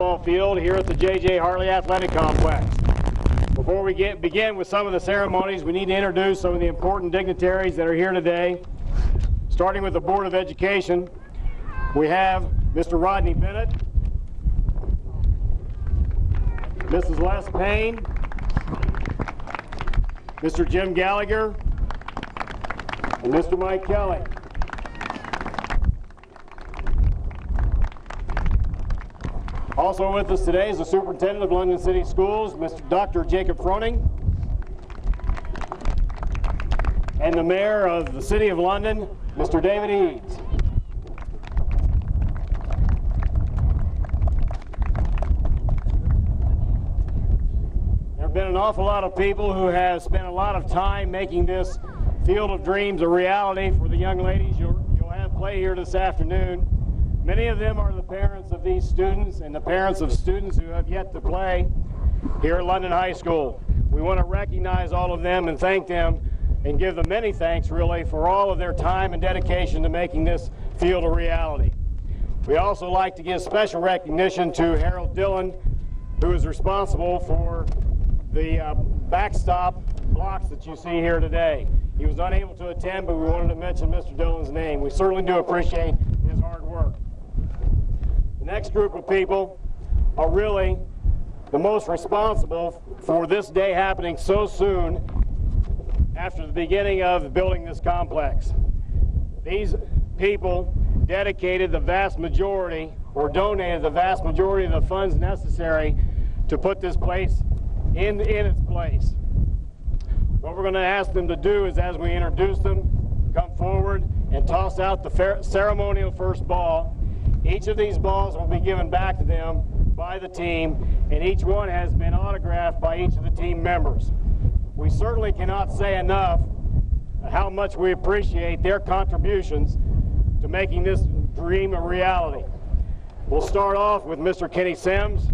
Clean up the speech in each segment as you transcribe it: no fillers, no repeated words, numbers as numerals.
Field here at the J.J. Hartley Athletic Complex. Before we begin with some of the ceremonies, we need to introduce some of the important dignitaries that are here today. Starting with the Board of Education, we have Mr. Rodney Bennett, Mrs. Les Payne, Mr. Jim Gallagher, and Mr. Mike Kelly. Also with us today is the Superintendent of London City Schools, Dr. Jacob Froning, and the Mayor of the City of London, Mr. David Eads. There have been an awful lot of people who have spent a lot of time making this Field of Dreams a reality for the young ladies you'll have play here this afternoon. Many of them are the parents of these students and the parents of students who have yet to play here at London High School. We want to recognize all of them and thank them and give them many thanks, really, for all of their time and dedication to making this field a reality. We also like to give special recognition to Harold Dillon, who is responsible for the backstop blocks that you see here today. He was unable to attend, but we wanted to mention Mr. Dillon's name. We certainly do appreciate his hard work. The next group of people are really the most responsible for this day happening so soon after the beginning of building this complex. These people dedicated the vast majority, or donated the vast majority of the funds necessary to put this place in its place. What we're going to ask them to do is, as we introduce them, come forward and toss out the ceremonial first ball. Each of these balls will be given back to them by the team, and each one has been autographed by each of the team members. We certainly cannot say enough how much we appreciate their contributions to making this dream a reality. We'll start off with Mr. Kenny Sims.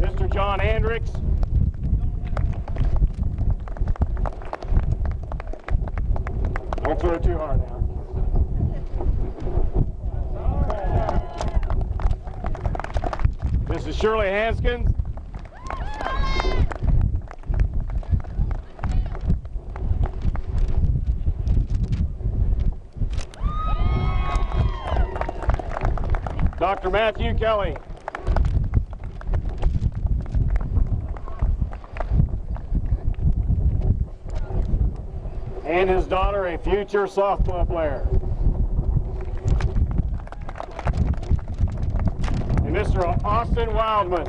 Mr. John Andricks. Don't throw it too hard now. Mrs. Shirley Hanskins. Dr. Matthew Kelly. And his daughter, a future softball player. And Mr. Austin Wildman.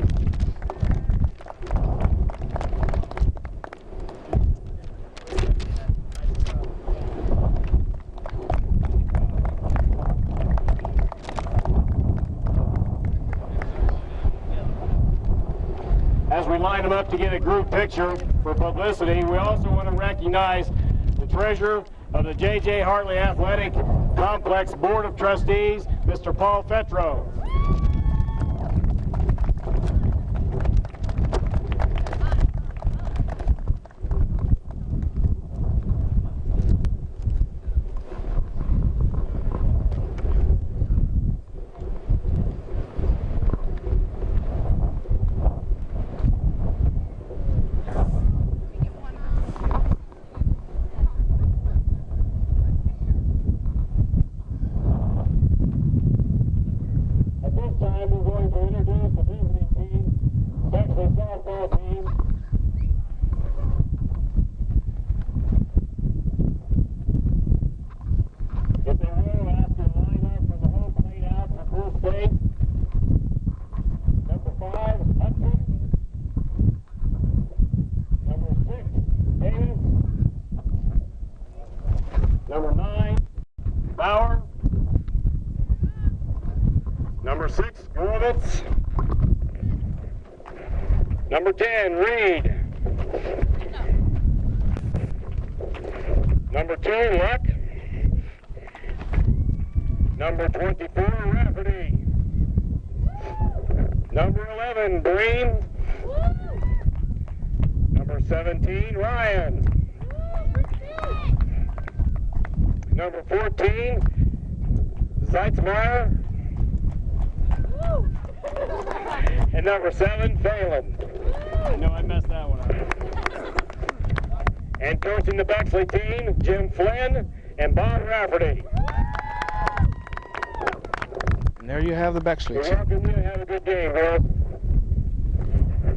As we line them up to get a group picture for publicity, we also want to recognize the treasurer of the J.J. Hartley Athletic Complex Board of Trustees, Mr. Paul Fetro. Time we're going to introduce the visiting team, Bexley Softball team. If they will, ask them to line up from the home plate out for first base. Number 5, Hudson. Number 6, Davis. Number 9, Bauer. Number 6, Gorovitz. Number 10, Reed. Number 2, Luck. Number 24, Rafferty. Number 11, Bream. Number 17, Ryan. Number 14, Zeitzmeyer. And number 7, Phelan. I know I messed that one up. And coaching the Bexley team, Jim Flynn and Bob Rafferty. And there you have the Bexley team. We're welcome you to have a good game, boys.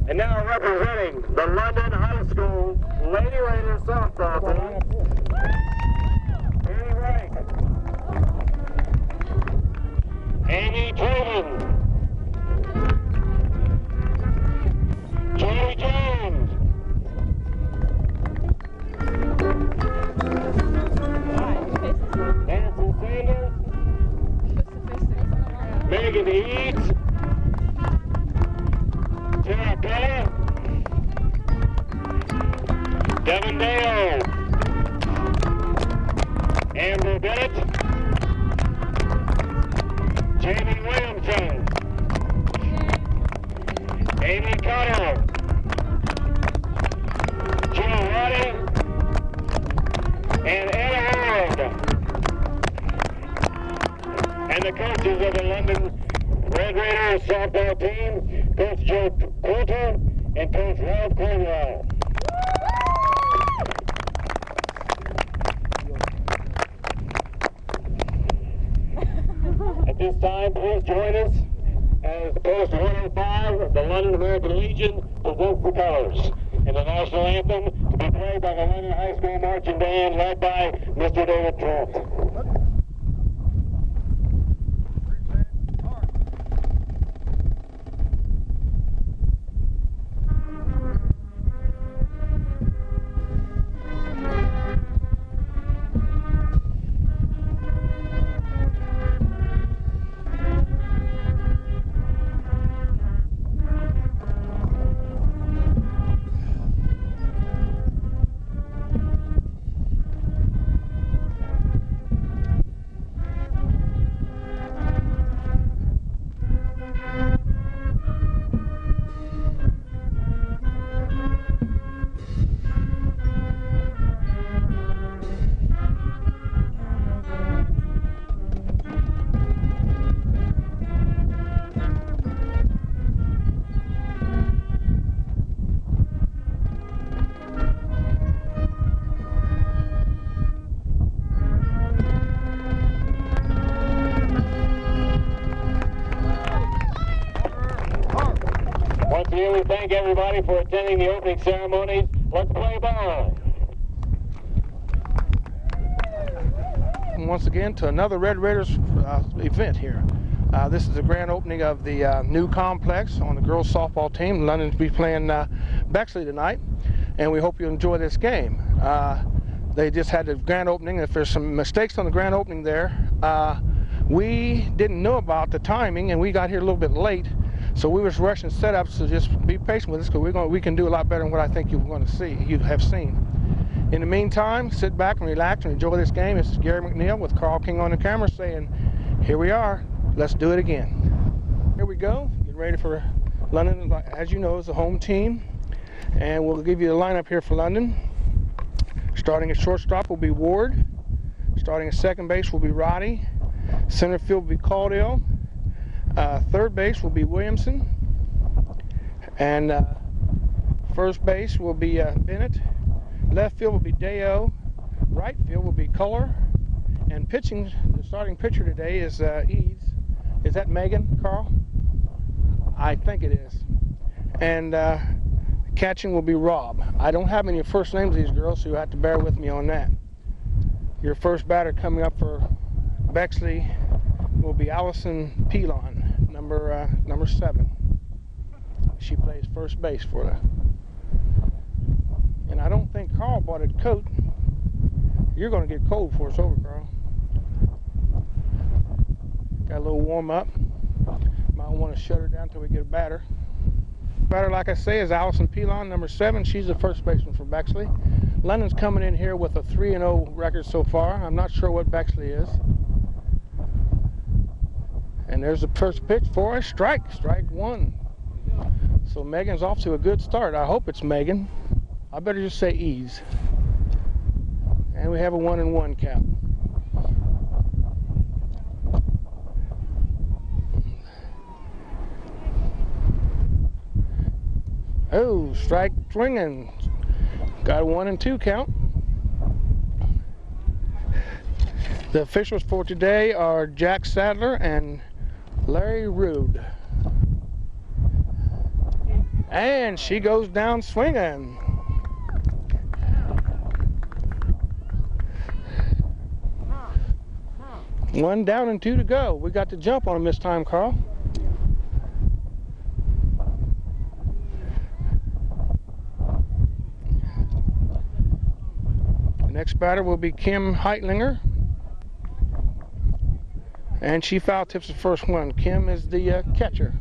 And now representing the London High School Lady Raiders softball team, Amy Wright, Amy Traven, Joey Jones, Nancy Sanders, Megan Eads, Tara Pella, Devin Dale, Amber Bennett, Jamie Williamson, Amy Connell, Jill Roddy, and Ella Howard. And the coaches of the London Red Raiders softball team, Coach Joe Coulter and Coach Ralph Cornwell. At this time, please join us as Post 105 of the London American Legion presents the colors and the national anthem to be played by the London High School Marching Band led by Mr. David Trent. Once again, we thank everybody for attending the opening ceremonies. Let's play ball. And once again to another Red Raiders event here. This is the grand opening of the new complex on the girls softball team. London will be playing Bexley tonight, and we hope you enjoy this game. They just had the grand opening. If there's some mistakes on the grand opening there, we didn't know about the timing, and we got here a little bit late. So we was rushing setups, so just be patient with us because we can do a lot better than what I think you're going to see, you have seen. In the meantime, sit back and relax and enjoy this game. This is Gary McNeil with Carl King on the camera saying, here we are, let's do it again. Here we go, getting ready for London, as you know, is the home team. And we'll give you the lineup here for London. Starting at shortstop will be Ward. Starting at second base will be Roddy. Center field will be Caldwell. Third base will be Williamson, and first base will be Bennett. Left field will be Deo. Right field will be Culler, and pitching. The starting pitcher today is Eads. Is that Megan, Carl? I think it is. And catching will be Rob. I don't have any first names of these girls, so you have to bear with me on that. Your first batter coming up for Bexley will be Allison Pelon, number 7. She plays first base for them. And I don't think Carl bought a coat. You're going to get cold before it's over, Carl. Got a little warm up. Might want to shut her down until we get a batter. Batter, like I say, is Allison Pelon, number 7. She's the first baseman for Bexley. London's coming in here with a 3-0 record so far. I'm not sure what Bexley is. And there's the first pitch for a strike. Strike 1. So Megan's off to a good start. I hope it's Megan. I better just say ease. And we have a 1-1 count. Oh, strike swinging. Got a 1-2 count. The officials for today are Jack Sadler and Larry Rude. And she goes down swinging. One down and 2 to go. We got the jump on him this time, Carl. The next batter will be Kim Heitlinger. And she foul tips the first one. Kim is the catcher.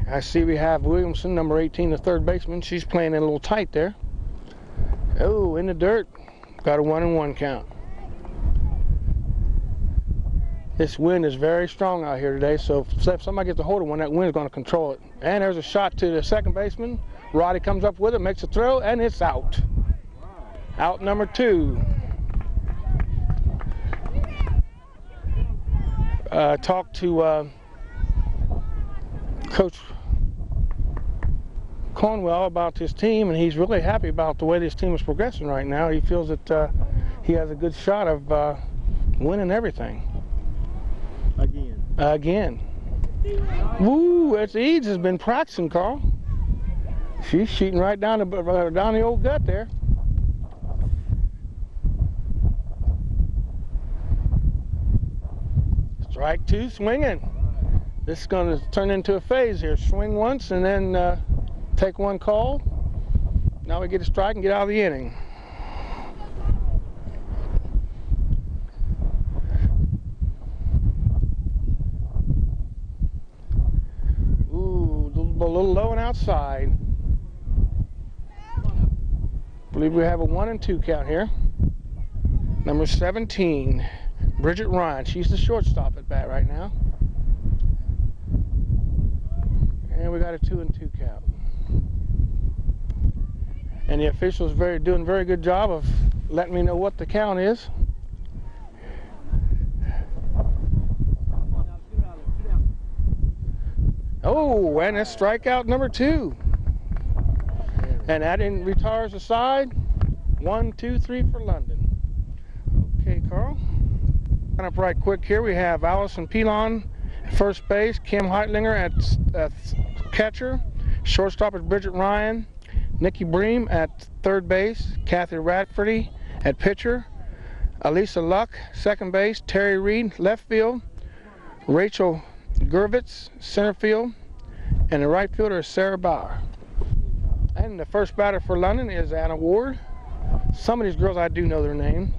I see we have Williamson, number 18, the third baseman. She's playing it a little tight there. Oh, in the dirt. Got a 1-1 count. This wind is very strong out here today, so if somebody gets a hold of one, that wind is going to control it. And there's a shot to the second baseman. Roddy comes up with it, makes a throw, and it's out. Out number 2. Talked to Coach Cornwell about his team, and he's really happy about the way this team is progressing right now. He feels that he has a good shot of winning everything. Again. Woo, that's Eads has been practicing, Carl. She's shooting right down the old gut there. Strike 2, swinging. This is going to turn into a phase here. Swing once and then take one call. Now we get a strike and get out of the inning. Ooh, a little low and outside. I believe we have a 1-2 count here. Number 17, Bridget Ryan. She's the shortstop at bat right now. And we got a 2-2 count. And the officials doing a very good job of letting me know what the count is. Oh, and that's strikeout number 2. And that retires the side. 1, 2, 3 for London. Okay, Carl. Coming up right quick here, we have Allison Pilon at first base, Kim Heitlinger at catcher, shortstop is Bridget Ryan, Nikki Bream at third base, Kathy Radford at pitcher, Elisa Luck second base, Terry Reed left field, Rachel Gervitz center field, and the right fielder is Sarah Bauer. And the first batter for London is Anna Ward. Some of these girls I do know their name.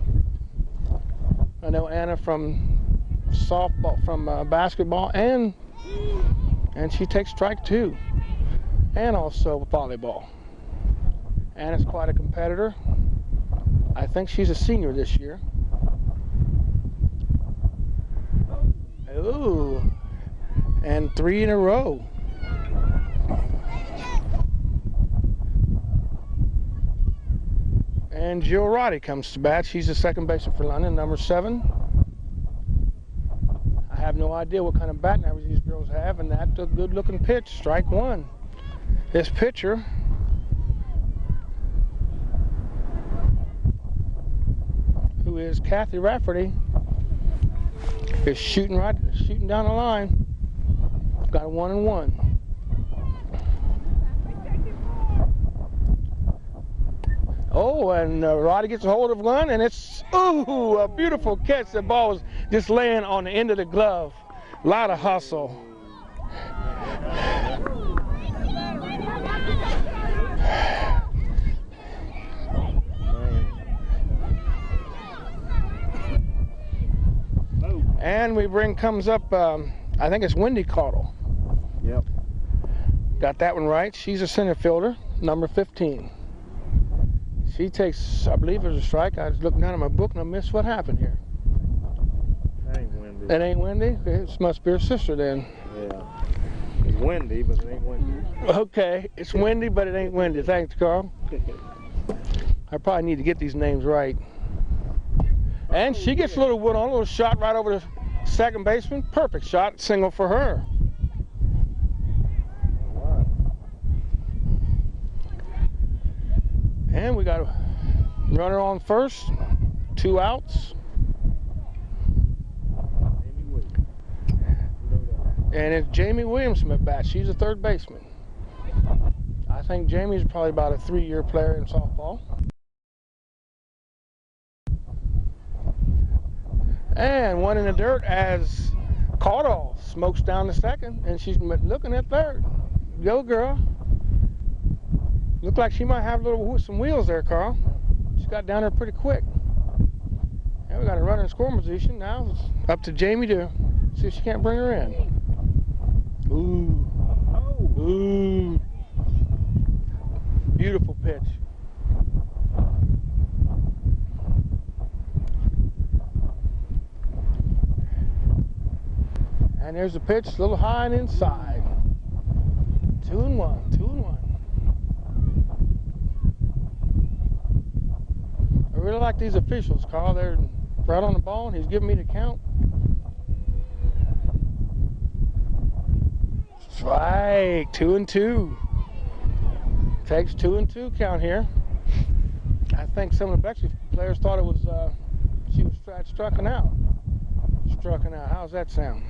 I know Anna from softball, from basketball, and she takes strike 2, and also volleyball. Anna's quite a competitor. I think she's a senior this year. Ooh, and 3 in a row. And Jill Roddy comes to bat. She's the second baseman for London, number 7. I have no idea what kind of batting average these girls have, and that's a good-looking pitch, strike 1. This pitcher who is Kathy Rafferty is shooting down the line. Got a 1-1. Oh, and Roddy gets a hold of one, and it's, ooh, a beautiful catch. The ball was just laying on the end of the glove. A lot of hustle. And comes up, I think it's Wendy Caudle. Yep. Got that one right. She's a center fielder, number 15. She takes, I believe there's a strike. I was looking down at my book and I missed what happened here. That ain't windy. That ain't windy? It must be her sister then. Yeah. It's windy, but it ain't windy. Okay, it's windy, but it ain't windy. Thanks, Carl. I probably need to get these names right. And she gets a little wood on, a little shot right over the second baseman. Perfect shot, single for her. And we got a runner on first, 2 outs. And it's Jamie Williamson at bat. She's a third baseman. I think Jamie's probably about a 3-year player in softball. And one in the dirt as Caudle smokes down the second, and she's looking at third. Go, girl. Looked like she might have some wheels there, Carl. She got down there pretty quick. And we got a runner in scoring position now. It's up to Jamie to see if she can't bring her in. Ooh. Oh. Ooh. Beautiful pitch. And there's the pitch, a little high and inside. 2-1, 2-1. I really like these officials, Carl. They're right on the ball, and he's giving me the count. Strike, 2-2. Takes 2-2 count here. I think some of the Bexley players thought it was she was strucken out. Strucken out. How's that sound?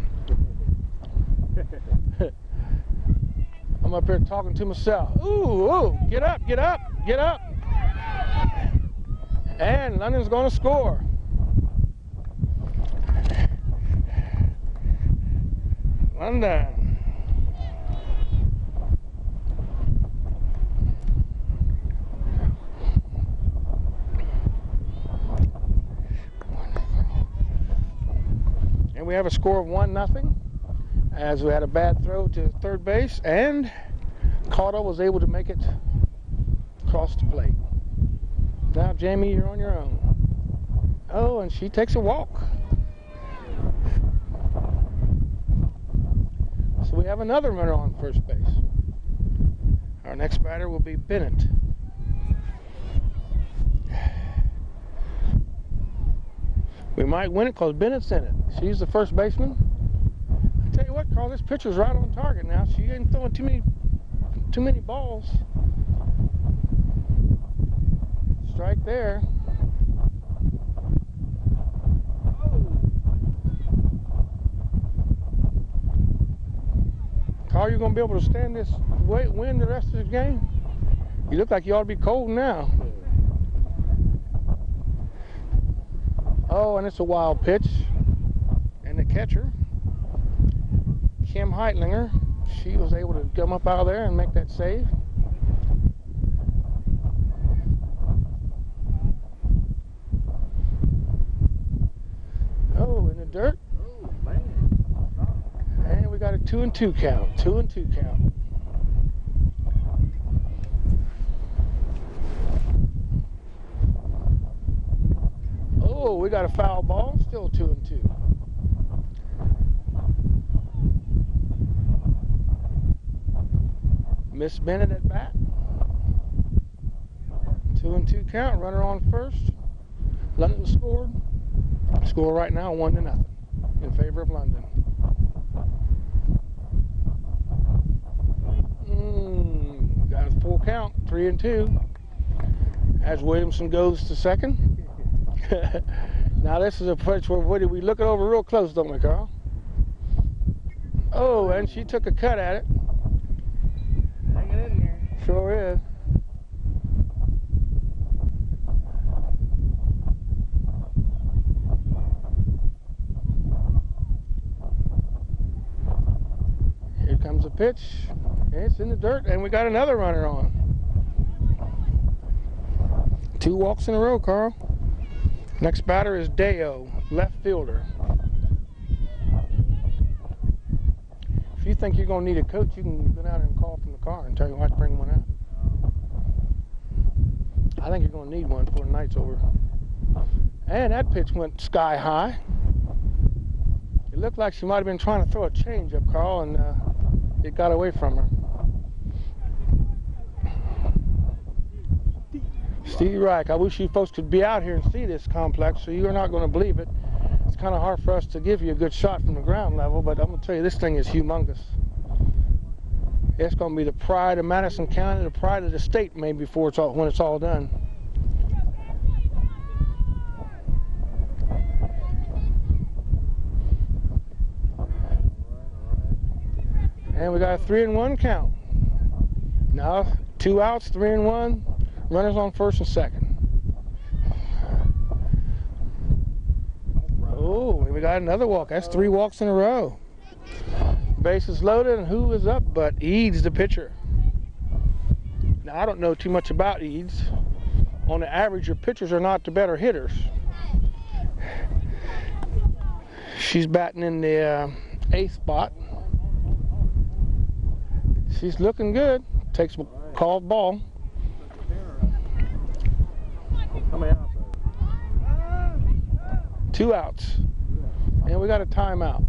I'm up here talking to myself. Ooh, ooh, get up, get up, get up. And London's going to score. London. And we have a score of 1-0 as we had a bad throw to third base, and Caudle was able to make it across the plate. Now, Jamie, you're on your own. Oh, and she takes a walk. So we have another runner on first base. Our next batter will be Bennett. We might win it because Bennett's in it. She's the first baseman. I tell you what, Carl, this pitcher's right on target now. She ain't throwing too many balls. Strike there. Carl, you gonna be able to stand this win the rest of the game? You look like you ought to be cold now. Oh, and it's a wild pitch. And the catcher, Kim Heitlinger, she was able to come up out of there and make that save. Oh, in the dirt. Oh, man. And we got a 2-2 count. 2-2 count. Oh, we got a foul ball. Still 2-2. Miss Bennett at bat. 2-2 count. Runner on first. London scored. Score right now 1-0 in favor of London. Got a full count, 3-2. As Williamson goes to second. Now this is a pitch where we look it over real close, don't we, Carl? Oh, and she took a cut at it. Hanging in there. Sure is. Here comes a pitch. It's in the dirt, and we got another runner on. 2 walks in a row, Carl. Next batter is Deo, left fielder. If you think you're going to need a coach, you can go down and call from the car and tell you why to bring one out. I think you're going to need one before the night's over. And that pitch went sky high. It looked like she might have been trying to throw a change up, Carl, and it got away from her. Steve Reich, I wish you folks could be out here and see this complex, so you're not going to believe it. It's kind of hard for us to give you a good shot from the ground level, but I'm going to tell you, this thing is humongous. It's going to be the pride of Madison County, the pride of the state, maybe before it's all, when it's all done. And we got a 3-1 count. Now 2 outs, 3-1, runners on first and second. Oh, we got another walk. That's 3 walks in a row. Bases loaded, and who is up but Eads, the pitcher. Now, I don't know too much about Eads. On the average, your pitchers are not the better hitters. She's batting in the 8th spot. She's looking good. Takes a called ball. How many outs? 2 outs. And we got a timeout.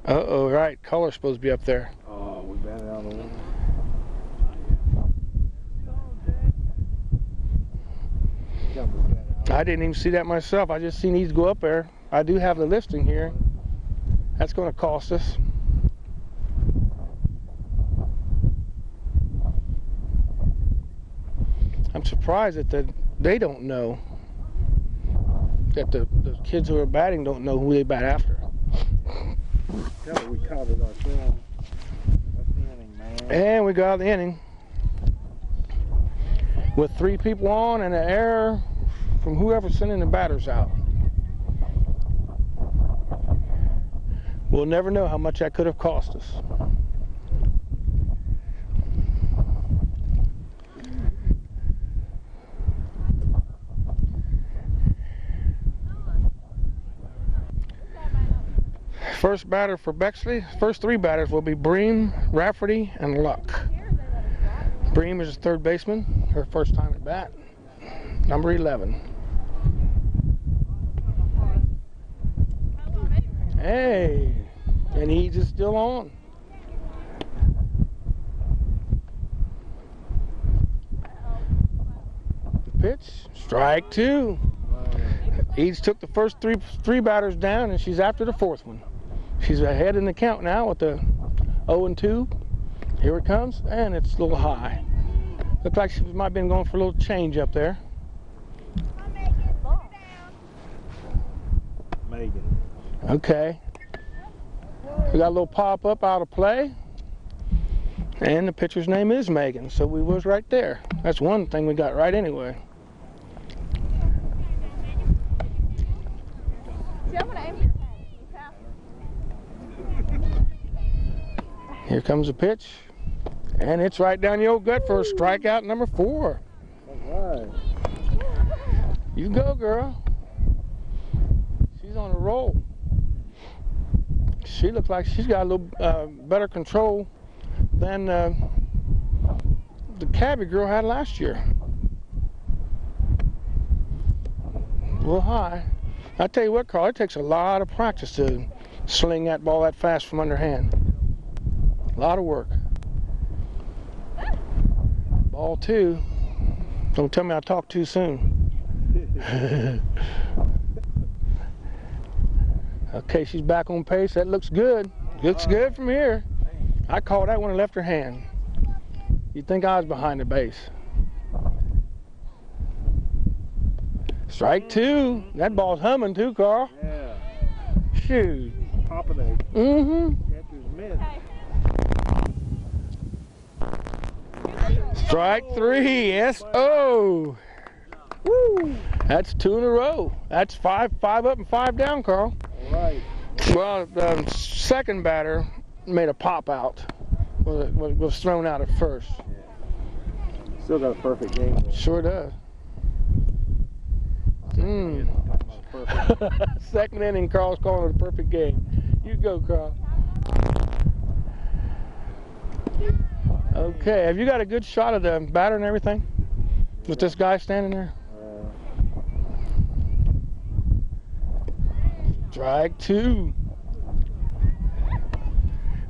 Uh-oh, right. Color's supposed to be up there. Oh, we batted out of the water. I didn't even see that myself. I just seen these go up there. I do have the listing here. That's going to cost us. I'm surprised that they don't know. That the kids who are batting don't know who they bat after. Yeah, but we covered ourselves. That's the inning, man. And we got the inning. With 3 people on and an error from whoever's sending the batters out. We'll never know how much that could have cost us. First batter for Bexley, first 3 batters will be Bream, Rafferty, and Luck. Bream is the 3rd baseman, her first time at bat, number 11. Hey, and Eads is still on. Pitch, strike 2. Eads took the first three batters down, and she's after the 4th one. She's ahead in the count now with the 0-2. Here it comes, and it's a little high. Looks like she might have been going for a little change up there. Megan. Okay. We got a little pop-up out of play. And the pitcher's name is Megan, so we was right there. That's one thing we got right anyway. Here comes the pitch, and it's right down the old gut for a strikeout number 4. All right. You go, girl. She's on a roll. She looks like she's got a little better control than the cabbie girl had last year. A little high. I tell you what, Carl, it takes a lot of practice to sling that ball that fast from underhand. A lot of work. Ball 2. Don't tell me I talk too soon. Okay, she's back on pace. That looks good. Looks good from here. I called that one and left her hand. You'd think I was behind the base. Strike 2. That ball's humming too, Carl. Yeah. Shoot. Popping the catcher's mitt. Strike 3. S.O. Woo. That's 2 in a row. That's 5 up and 5 down, Carl. All right. Well, the second batter made a pop out. Was thrown out at first. Yeah. Still got a perfect game, though. Sure does. Second inning, Carl's calling it a perfect game. You go, Carl. Okay, have you got a good shot of the batter and everything? With this guy standing there? Strike two.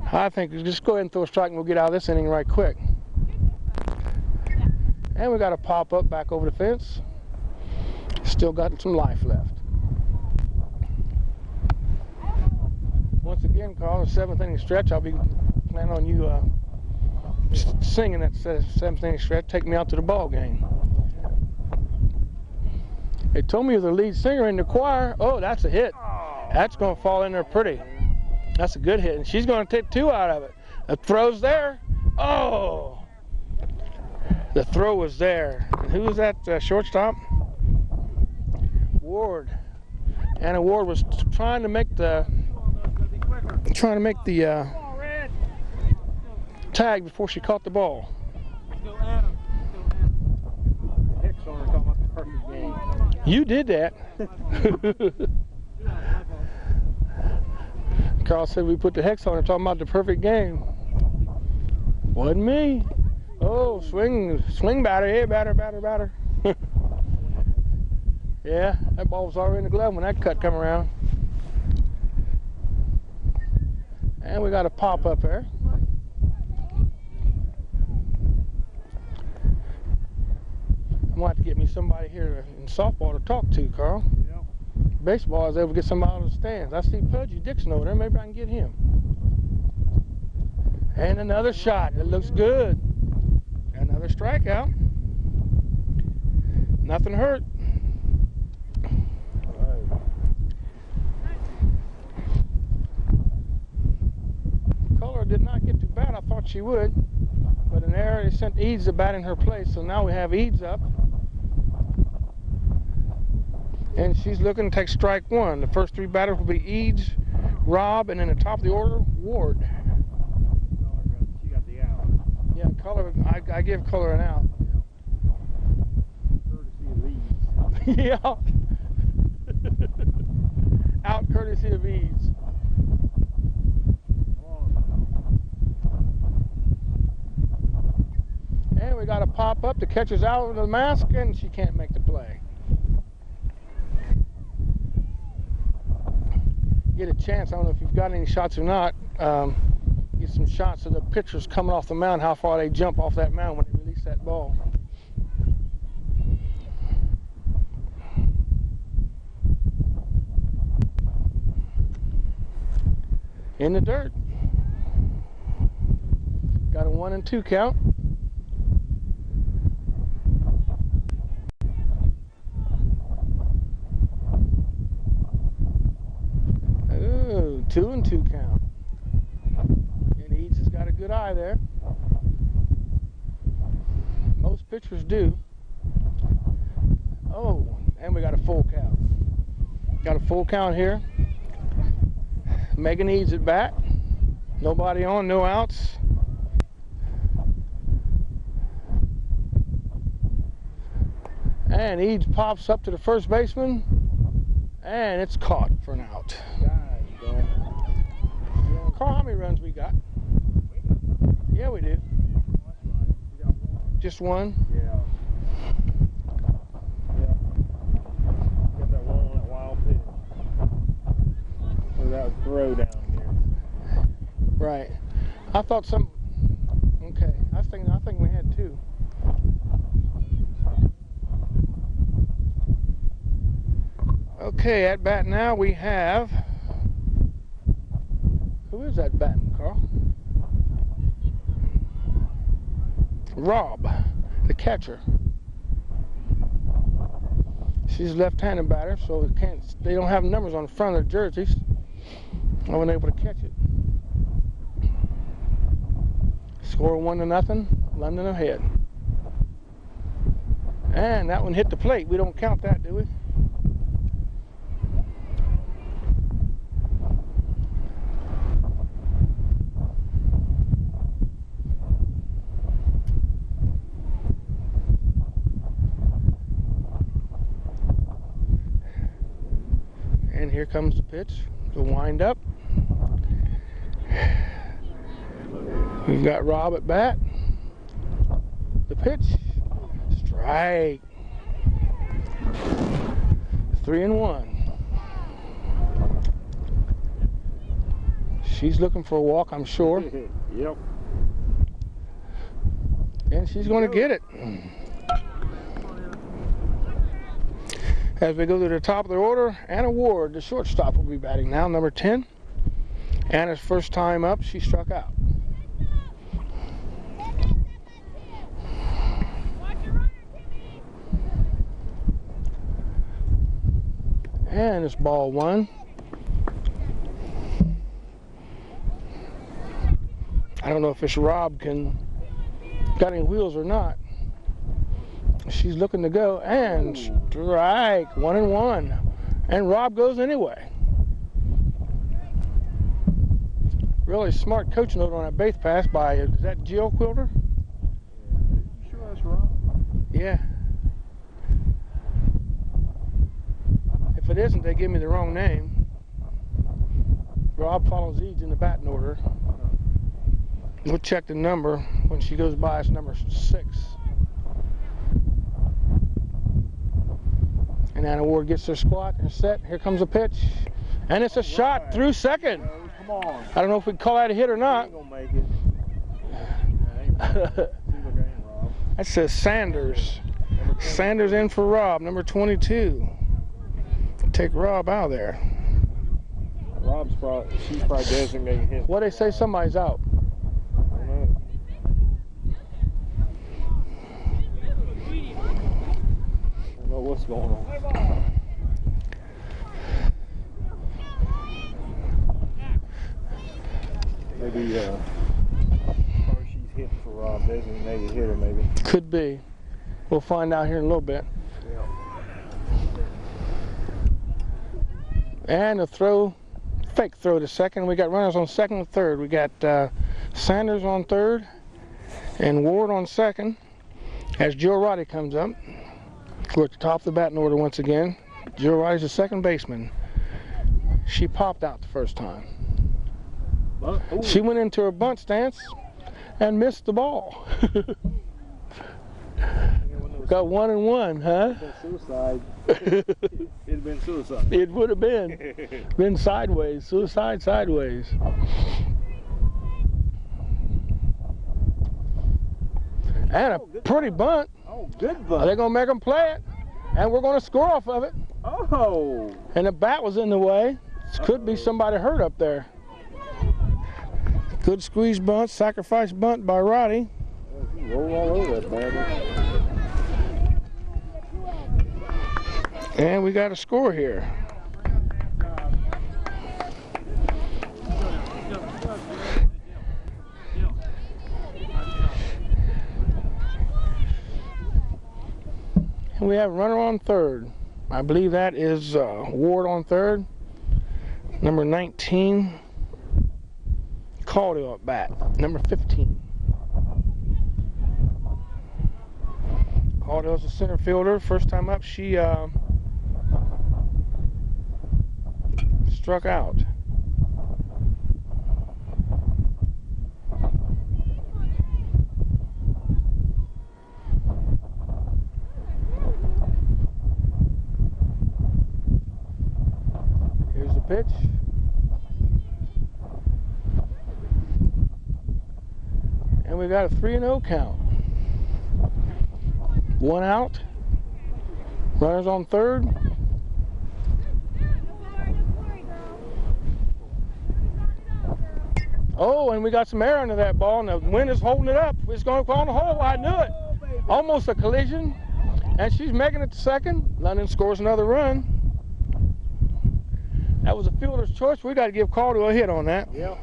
I think just go ahead and throw a strike and we'll get out of this inning right quick. And we got a pop up back over the fence. Still got some life left. Once again, Carl, the 7th inning stretch. I'll be planning on you singing that 7th inning stretch. Take me out to the ball game. They told me you're the lead singer in the choir. Oh, that's a hit. That's going to fall in there pretty. That's a good hit, and she's going to take 2 out of it. The throw's there. Oh! The throw was there. And who was that shortstop? Ward. Anna Ward was trying to make the tag before she caught the ball. Hicks on her talking about the perfect game. You did that. Carl said we put the hex on her talking about the perfect game. Wasn't me. Oh, swing batter, hey, batter. Yeah, that ball was already in the glove when that cut come around. And we got a pop up there. I'm going to have to get me somebody here in softball to talk to, Carl. Yep. Baseball, I was able to get somebody out of the stands. I see Pudgy Dixon over there. Maybe I can get him. And another shot. It looks good. Another strikeout. Nothing hurt. Right. Color did not get too bad. I thought she would. But in there, they sent Eads to bat in her place. So now we have Eads up. And she's looking to take strike 1. The first 3 batters will be Eads, Rob, and then at the top of the order, Ward. She got the out. Yeah, Color, I give Color an out. Courtesy of Eads. Yeah. Out courtesy of Eads. And we got a pop up. The catcher's out of the mask, and she can't make the play. Get a chance. I don't know if you've got any shots or not. Get some shots of the pitchers coming off the mound, how far they jump off that mound when they release that ball. In the dirt. Got a 1-2 count. Ooh, 2-2 count. And Eads has got a good eye there. Most pitchers do. Oh, and we got a full count. Got a full count here. Megan Eads at bat. Nobody on, no outs. And Eads pops up to the first baseman. And it's caught for an out. Carl, how many runs we got? Yeah, we do. Just one? Yeah. Got that one on that wild pitch. Or that throw down here. Right. I thought some. Okay. I think we had 2. Okay, at bat now we have. Who is that batting, Carl? Rob, the catcher. She's a left-handed batter, so they don't have numbers on the front of their jerseys. I wasn't able to catch it. Score 1-0, London ahead. And that one hit the plate. We don't count that, do we? And here comes the pitch, the wind up. We've got Rob at bat. The pitch. Strike. 3-1. She's looking for a walk, I'm sure. Yep. And she's going to get it. As we go to the top of the order, Anna Ward, the shortstop, will be batting now, number 10. Anna's first time up, she struck out. And it's ball 1. I don't know if this Rob got any wheels or not. She's looking to go, and strike. 1-1. And Rob goes anyway. Really smart coach note on that base pass by, is that Jill Quilter? You sure that's Rob? Yeah. If it isn't, they give me the wrong name. Rob follows Eads in the batting order. We'll check the number when she goes by. It's number 6. And Anna Ward gets her squat and set. Here comes a pitch. And it's a shot through second. Come on. I don't know if we can call that a hit or not. Ain't gonna make it. That says Sanders. Sanders in for Rob, number 22. Take Rob out of there. She's probably designating him. What they say, somebody's out. I don't know what's going on. Maybe or she's hitting for Rob, designated hitter maybe. Could be. We'll find out here in a little bit. Yeah. And a throw, fake throw to second. We got runners on second and third. We got Sanders on third and Ward on second as Jill Roddy comes up. We're at the top of the batting order once again. Jill Roddy's the second baseman. She popped out the first time. She went into her bunt stance and missed the ball. Got 1-1, huh? Suicide. It'd have been suicide. It would have been sideways, suicide sideways. And a pretty bunt. Oh, good bunt. They're gonna make them play it, and we're gonna score off of it. Oh. And the bat was in the way. Could be somebody hurt up there. Good squeeze bunt, sacrifice bunt by Roddy. Roll all over that batter. And we got a score here. And we have a runner on third. I believe that is Ward on third. Number 19, Caldwell at bat. Number 15. Caldwell's a center fielder. First time up, she struck out. Here's the pitch. And we got a 3-0 count. 1 out. Runners on third. Oh, and we got some air under that ball, and the wind is holding it up. It's going to go on the hole. I knew it. Almost a collision. And she's making it to second. London scores another run. That was a fielder's choice. We got to give Caldwell a hit on that. Yep.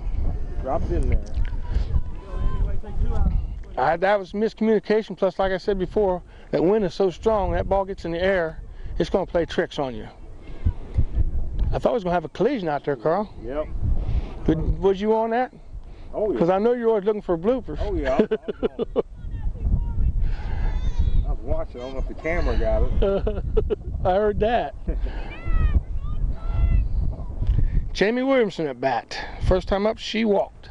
Dropped in there. That was miscommunication. Plus, like I said before, that wind is so strong, that ball gets in the air, it's going to play tricks on you. I thought we was going to have a collision out there, Carl. Yep. Was you on that? Oh, yeah. Because I know you're always looking for bloopers. Oh, yeah. I was watching. I don't know if the camera got it. I heard that. Jamie Williamson at bat. First time up, she walked.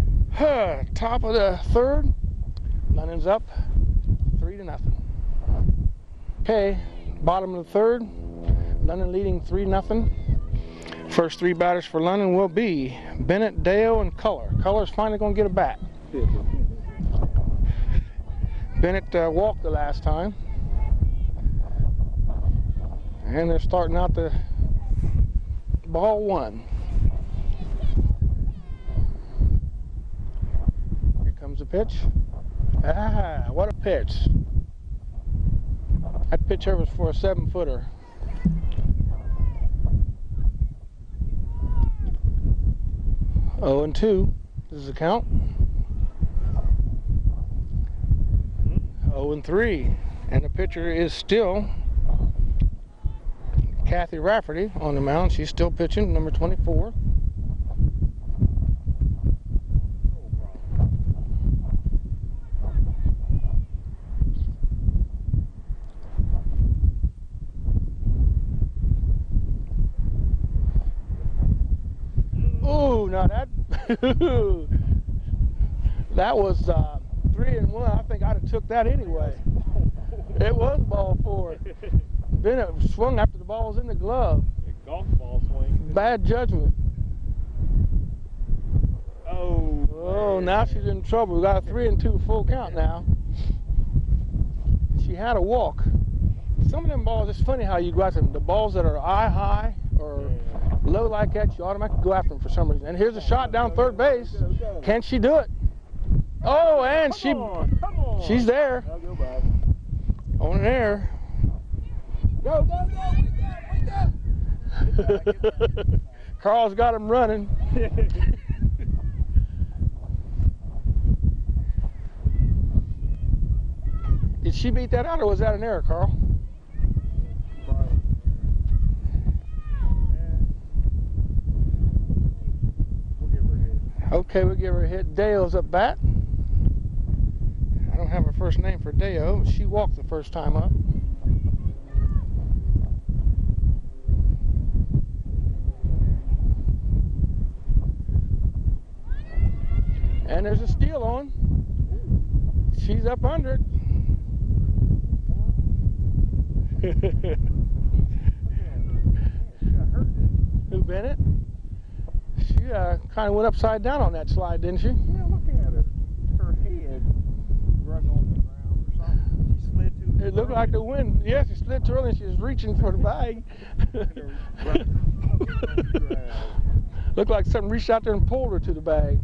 Top of the third. London's up 3-0. Okay, bottom of the third. London leading 3-0. First three batters for London will be Bennett, Dale, and Culler. Culler's finally going to get a bat. Bennett walked the last time. And they're starting out the ball one. Here comes the pitch. Ah, what a pitch. That pitcher was for a 7-footer. Oh, and 2. This is the count. 0 and 3. And the pitcher is still Kathy Rafferty on the mound. She's still pitching, number 24. Ooh, now that that was 3-1. I think I'd have took that anyway. It was ball 4. Bennett swung after the ball was in the glove. Golf ball swing. Bad judgment. Oh. Oh, now she's in trouble. We got a 3-2 full count now. She had a walk. Some of them balls, it's funny how you go after them. The balls that are eye high or low like that, you automatically go after them for some reason. And here's a shot down third base. Can she do it? Oh, and she's there. I'll go back. On an air. Go, go, go, we go. Carl's got him running. Did she beat that out, or was that an error, Carl? We'll give her a hit. Okay, we'll give her a hit. Dale's up bat. I don't have her first name for Deo. She walked the first time up. And there's a steal on. She's up under it. Who, Bennett? She kind of went upside down on that slide, didn't she? Yeah, look at her. Her head drug on the ground or something. She slid too early. It looked like the wind. Yes, she slid too early and she was reaching for the bag. Looked like something reached out there and pulled her to the bag.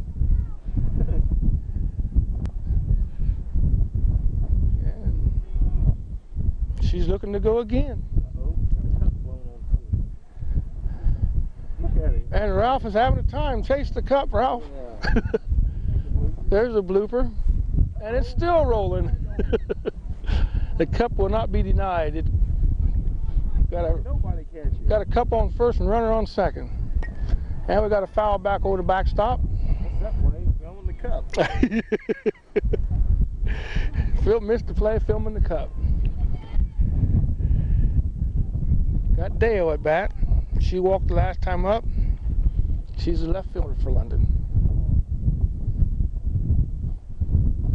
She's looking to go again. Look at it. And Ralph is having a time. Chase the cup, Ralph. Yeah. There's a blooper. And it's still rolling. The cup will not be denied. It Nobody catch it. got a cup on first and runner on second. And we got a foul back over the backstop. What's that play? Filming the cup. Phil missed the play, filming the cup. Got Deo at bat. She walked the last time up. She's a left fielder for London.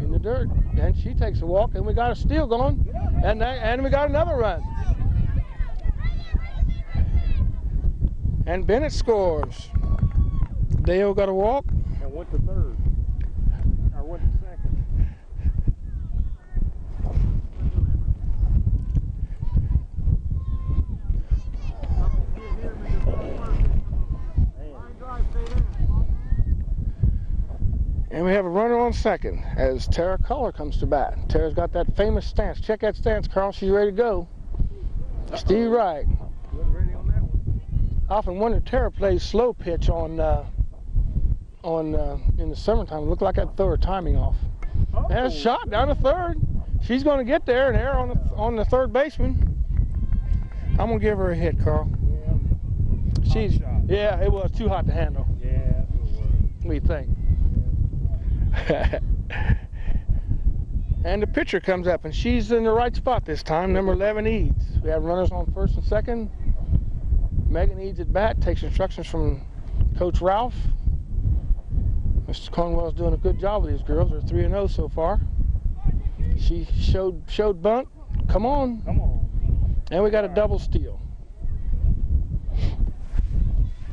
In the dirt. And she takes a walk, and we got a steal going. And we got another run. And Bennett scores. Deo got a walk. And went to third. Or went to second. And we have a runner on second as Tara Culler comes to bat. Tara's got that famous stance. Check that stance, Carl. She's ready to go. Steve Wright. Wasn't ready on that one. I often wonder, Tara plays slow pitch in the summertime. It looked like I'd throw her timing off. Oh. And a shot down the third. She's going to get there, and error on the third baseman. I'm going to give her a hit, Carl. Yeah, it was too hot to handle. Yeah, that's what it was. What do you think? And the pitcher comes up, and she's in the right spot this time, number 11, Eads. We have runners on first and second. Megan Eads at bat, takes instructions from Coach Ralph. Mr. Cornwell's doing a good job with these girls. They're 3-0 so far. She showed bunt. Come on. Come on. And we got a double steal.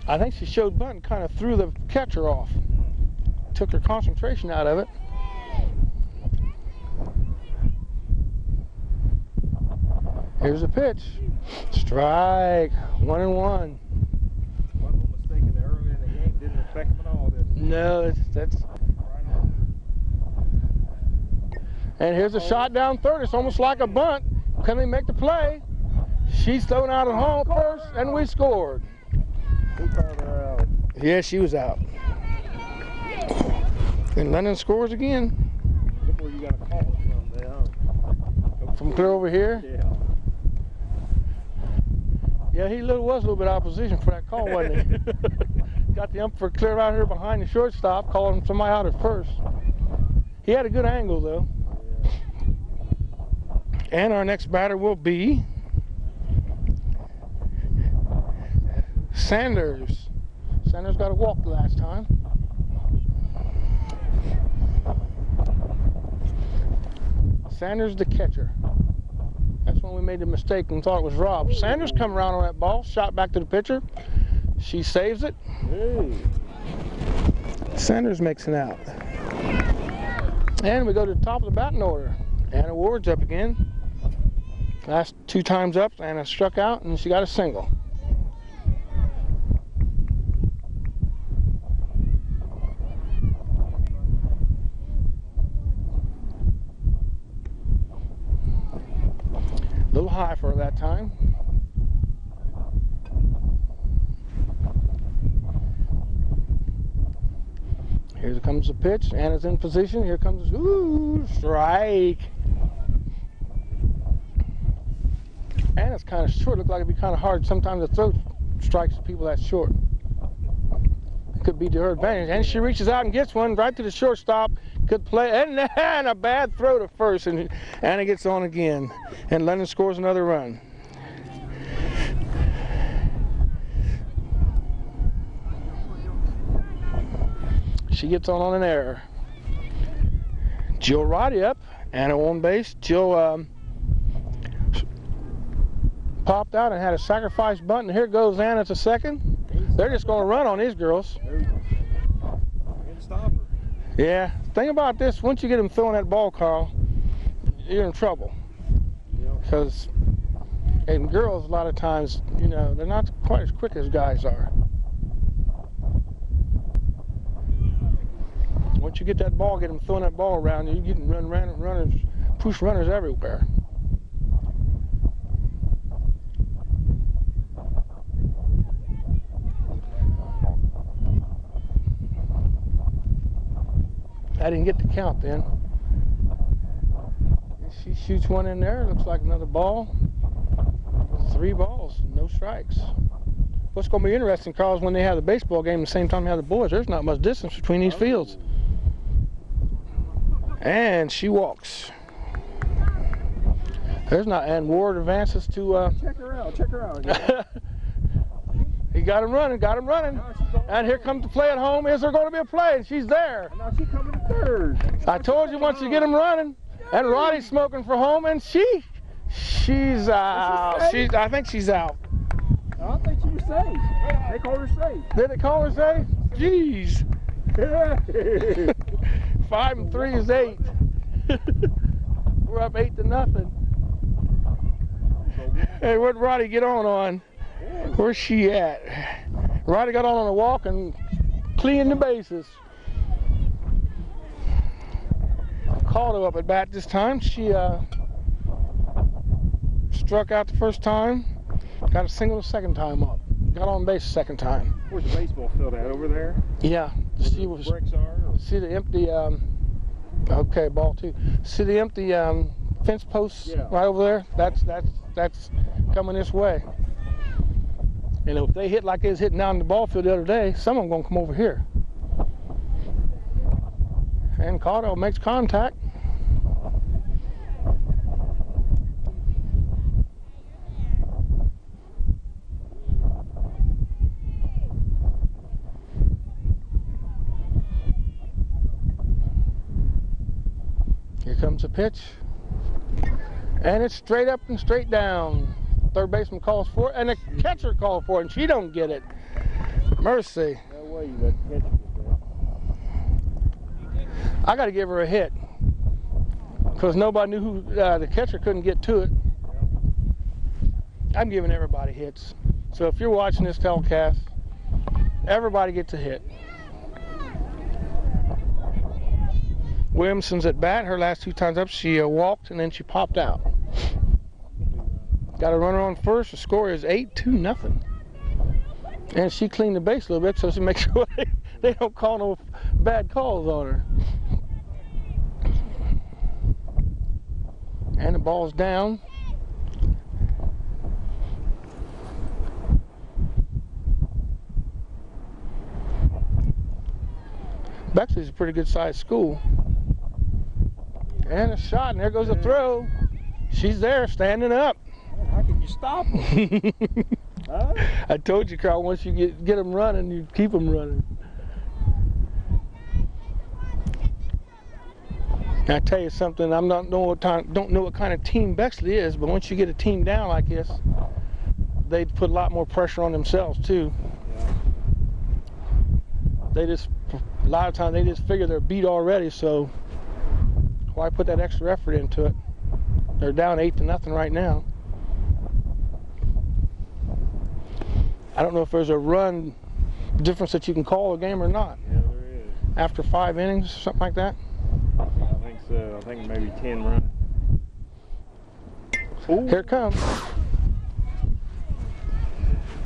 I think she showed bunt and kind of threw the catcher off. Took her concentration out of it. Here's the pitch. Strike. 1-1. Wasn't mistaken early in the game. Didn't affect them at all, did it? No, that's. Right on. And here's a shot down third. It's almost like a bunt. Can they make the play? She's thrown out at home first, and we scored. Who called her out? Yeah, she was out. And London scores again. Look where you got to call it from there. From clear over here. Yeah. Yeah, he was a little bit opposition for that call, wasn't he? Got the umpire clear out here behind the shortstop, calling somebody out at first. He had a good angle, though. Yeah. And our next batter will be Sanders. Sanders got a walk the last time. Sanders the catcher. That's when we made the mistake and thought it was Rob. Sanders come around on that ball, shot back to the pitcher. She saves it. Hey. Sanders makes an out. And we go to the top of the batting order. Anna Ward's up again. Last 2 times up, Anna struck out and she got a single. A little high for her that time. Here comes the pitch. Anna's in position. Here comes, ooh, strike. Anna's kind of short. Looked like it'd be kind of hard sometimes to throw strikes to people that short. It could be to her advantage. And she reaches out and gets one right to the shortstop. Good play. And a bad throw to first. And Anna gets on again. And London scores another run. She gets on an error. Jill Roddy up. Anna on base. Jill popped out and had a sacrifice bunt. And here goes Anna to second. They're just going to run on these girls. Can't stop her. Yeah. Thing about this, once you get them throwing that ball, Carl, you're in trouble. Because, and girls, a lot of times, you know, they're not quite as quick as guys are. Once you get that ball, get them throwing that ball around, you get runners, push runners everywhere. I didn't get the count then. She shoots one in there, looks like another ball. 3 balls, no strikes. What's going to be interesting, Carl, is when they have the baseball game at the same time they have the boys, there's not much distance between these fields. And she walks. There's not, and Ward advances to... Check her out. He got him running. And here comes the play at home. Is there going to be a play? And she's there. And now she's coming to third. I told you once you get him running. And Roddy's smoking for home, and she's out. I think she's out. I don't think she was safe. They called her safe. Did they call her safe? Jeez. 5 and 3 is 8. We're up 8-0. Hey, where'd Roddy get on? Where's she at? Roddy got on a walk and cleaned the bases. Called her up at bat this time. She struck out the first time, got a single the second time up. Got on base the second time. Where's the baseball field at? Over there? Yeah. See Where the bricks are? see the empty, okay, ball 2. See the empty fence posts right over there? That's coming this way. And if they hit like they was hitting down the ball field the other day, some of them going to come over here. And Caudill makes contact. comes the pitch. And it's straight up and straight down. Third baseman calls for it, and the catcher calls for it, and she don't get it. Mercy. No way you let the catcher get that. I got to give her a hit because nobody knew who the catcher couldn't get to it. I'm giving everybody hits. So if you're watching this telecast, everybody gets a hit. Williamson's at bat. Her last 2 times up, she walked and then she popped out. Got a runner on first. The score is 8-0. And she cleaned the base a little bit so she makes sure they don't call no bad calls on her. And the ball's down. Bexley's a pretty good sized school. And a shot, and there goes a throw. She's there, standing up. How can you stop them? Huh? I told you, Carl, once you get them running, you keep them running. And I tell you something, don't know what kind of team Bexley is, but once you get a team down like this, they put a lot more pressure on themselves too. Yeah. A lot of times they just figure they're beat already, so why put that extra effort into it? They're down 8-0 right now. I don't know if there's a run difference that you can call a game or not. Yeah, there is. After 5 innings, something like that? I think so. I think maybe 10 runs. Ooh. Here it comes.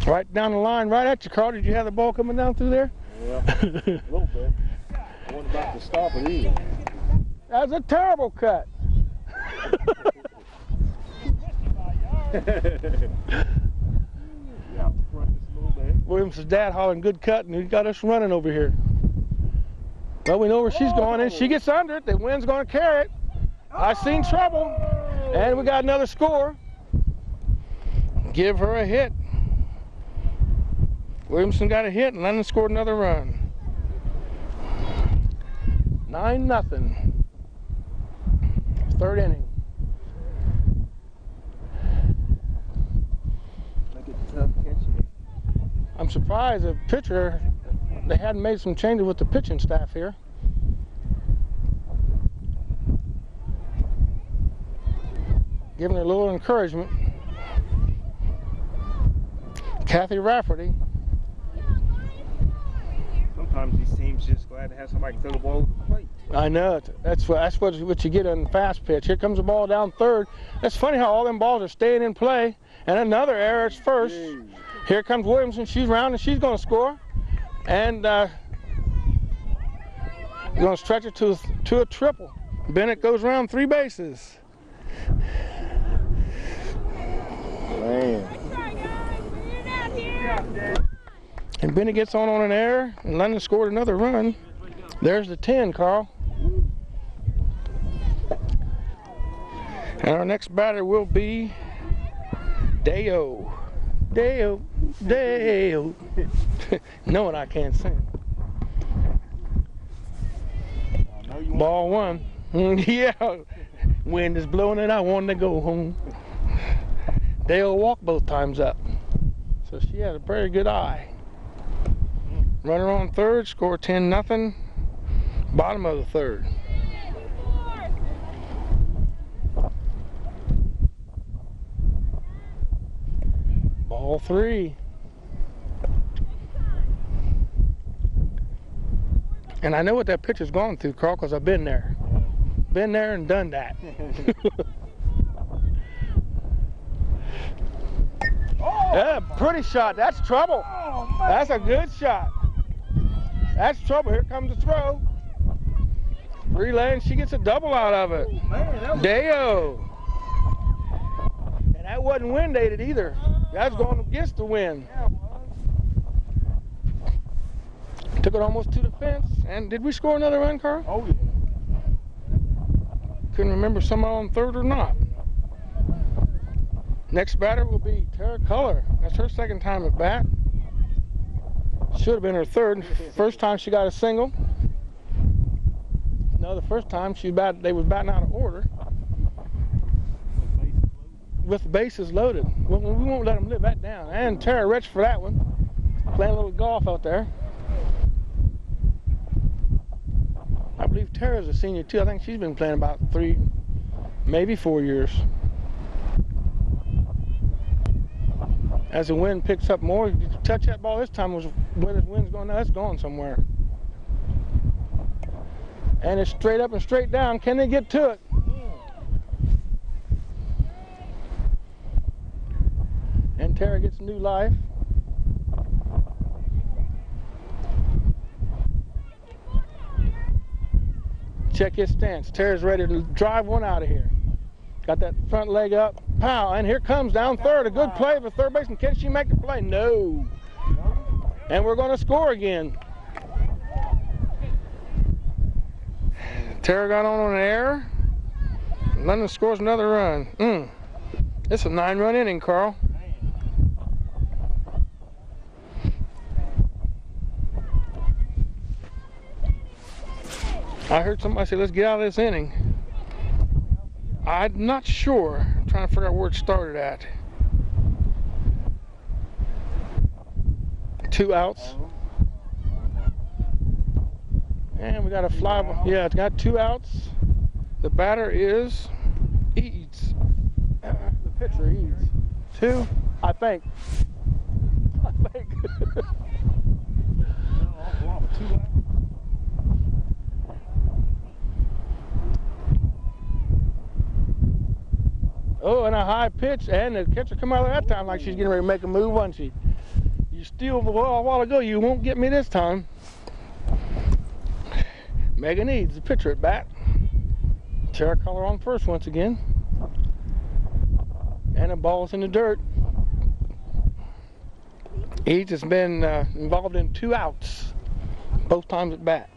Right down the line, right at you, Carl. Did you have the ball coming down through there? Yeah, a little bit. I wasn't about to stop it either. That was a terrible cut. Williams' dad hollering good cut, and he got us running over here. Well, we know where she's going, and she gets under it. The wind's going to carry it. I seen trouble, and we got another score. Give her a hit. Williamson got a hit, and Lennon scored another run. 9-0. Third inning. Make it tough catching. I'm surprised the pitcher, they hadn't made some changes with the pitching staff here. Giving her a little encouragement. Kathy Rafferty. Sometimes these teams just glad to have somebody throw the ball over the plate. I know it. That's what you get on the fast pitch. Here comes the ball down third. That's funny how all them balls are staying in play. And another error at first. Jeez. Here comes Williamson. She's round and she's going to score. And going to stretch it to a triple. Bennett goes around 3 bases. Man. And Bennett gets on an error, and London scored another run. There's the 10, Carl. And our next batter will be Deo. Deo, Deo. Knowing I can't sing. Ball 1. Yeah. Wind is blowing and I want to go home. Deo walked both times up. So she had a very good eye. Runner on third, score 10-0. Bottom of the third. Ball 3. And I know what that pitcher's going through, Carl, because I've been there. Been there and done that. Yeah, pretty shot. That's trouble. That's a good shot. That's trouble. Here comes the throw. Relay, and she gets a double out of it. Deo. And that wasn't wind aided either. That was going against the wind. Took it almost to the fence. And did we score another run, Carl? Oh, yeah. Couldn't remember someone on third or not. Next batter will be Tara Culler. That's her second time at bat. Should have been her third. First time she got a single. No, the first time they was batting out of order. with the bases loaded. We won't let them live that down. And Tara Rich for that one. Playing a little golf out there. I believe Tara's a senior too. I think she's been playing about 3, maybe 4 years. As the wind picks up more, you touch that ball this time, where the wind's going now, it's going somewhere. And it's straight up and straight down. Can they get to it? And Tara gets new life. Check his stance. Tara's ready to drive one out of here. Got that front leg up. Pow! And here comes down third. A good play for third baseman. Can she make the play? No. And we're going to score again. Tara got on an error. London scores another run. It's a 9-run inning, Carl. I heard somebody say, let's get out of this inning. I'm not sure. I'm trying to figure out where it started at. 2 outs. And we got a fly ball. Yeah, it's got 2 outs. The batter is Eads. The pitcher, Eads. 2, I think. Oh, and a high pitch, and the catcher come out at that time like she's getting ready to make a move, wasn't she? You steal the ball a while ago, you won't get me this time. Megan Eads, the pitcher at bat. Tara Color on first once again. And the ball's in the dirt. Eads has been involved in 2 outs, both times at bat.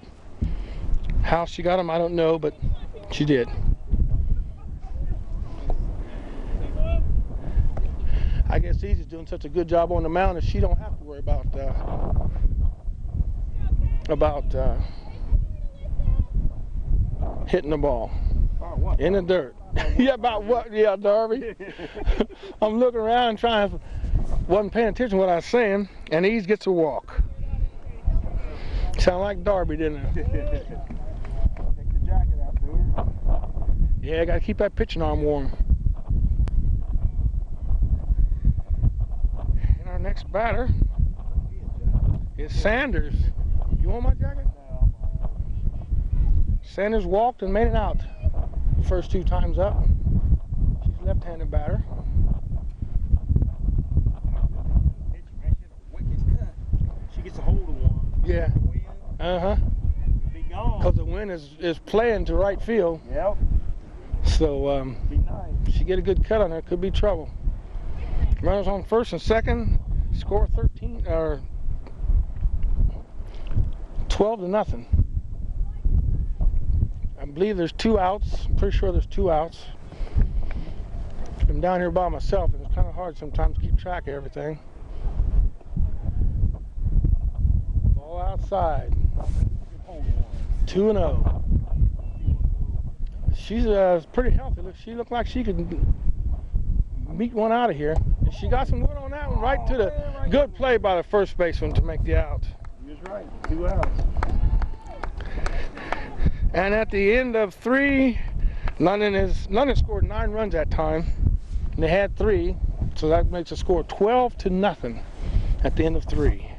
How she got them, I don't know, but she did. I guess Eads is doing such a good job on the mound that she don't have to worry about hitting the ball in the dirt. Yeah, about what? Yeah, Darby. I'm looking around trying, wasn't paying attention to what I was saying, and Eads gets a walk. Sound like Darby, didn't it? Take the jacket out to her. Yeah, got to keep that pitching arm warm. And our next batter is Sanders. You want my jacket? Sanders walked and made it out the first 2 times up. She's a left-handed batter. She gets a hold of one. Yeah. Uh-huh. Be gone. Because the wind is playing to right field. Yep. So Be nice. she get a good cut on her, could be trouble. Runners on first and second. Score 12-0. I believe there's 2 outs. I'm pretty sure there's 2 outs. I'm down here by myself, and it's kind of hard sometimes to keep track of everything. Ball outside. 2-0. She's pretty healthy. She looked like she could beat one out of here. And she got some wood on that one, right to the good play by the first baseman to make the out. He was right. 2 outs. And at the end of 3, London scored 9 runs that time, and they had 3, so that makes a score 12-0 at the end of 3.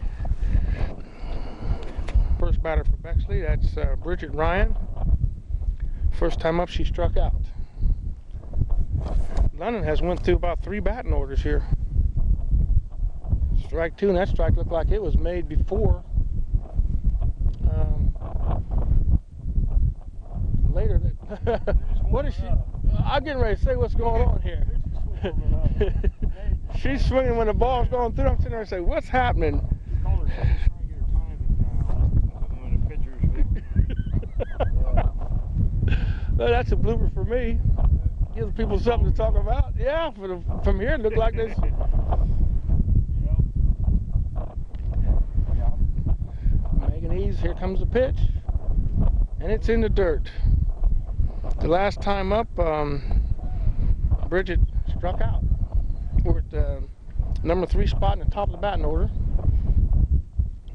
First batter for Bexley, that's Bridget Ryan. First time up, she struck out. London has went through about 3 batting orders here. Strike 2, and that strike looked like it was made before. Later, what is she? I'm getting ready to say what's going on here. She's swinging when the ball's going through. I'm sitting there and say, what's happening? Well, that's a blooper for me. Gives people something to talk about. Yeah, from here it looked like this. Megan Eads, here comes the pitch, and it's in the dirt. The last time up, Bridget struck out. We're at the number 3 spot in the top of the batting order.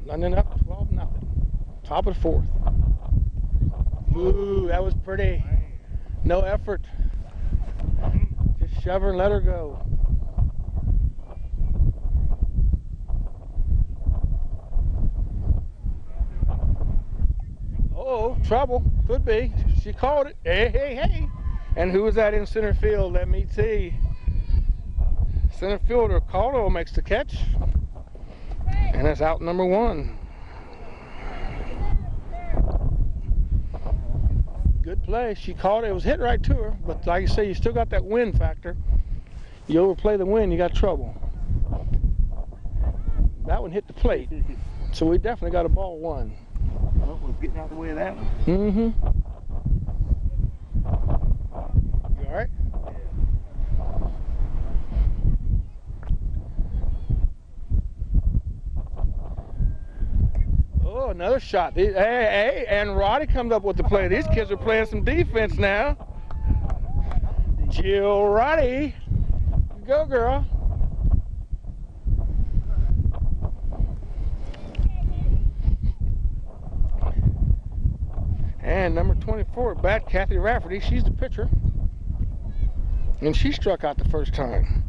London up 12-0. Top of the 4th. Ooh, that was pretty. No effort. Just shove her and let her go. Oh, trouble. Could be. She called it. Hey, hey, hey. And who was that in center field? Let me see. Center fielder Caldwell makes the catch. And that's out number 1. Good play. She caught it. It was hit right to her. But like you say, you still got that wind factor. You overplay the wind, you got trouble. That one hit the plate. So we definitely got a ball 1. Well, we're getting out of the way of that one. Mm-hmm. You all right? Oh, another shot. Hey, and Roddy comes up with the play. These kids are playing some defense now. Jill Roddy. Go, girl. And number 24 bat, Kathy Rafferty. She's the pitcher. And she struck out the first time.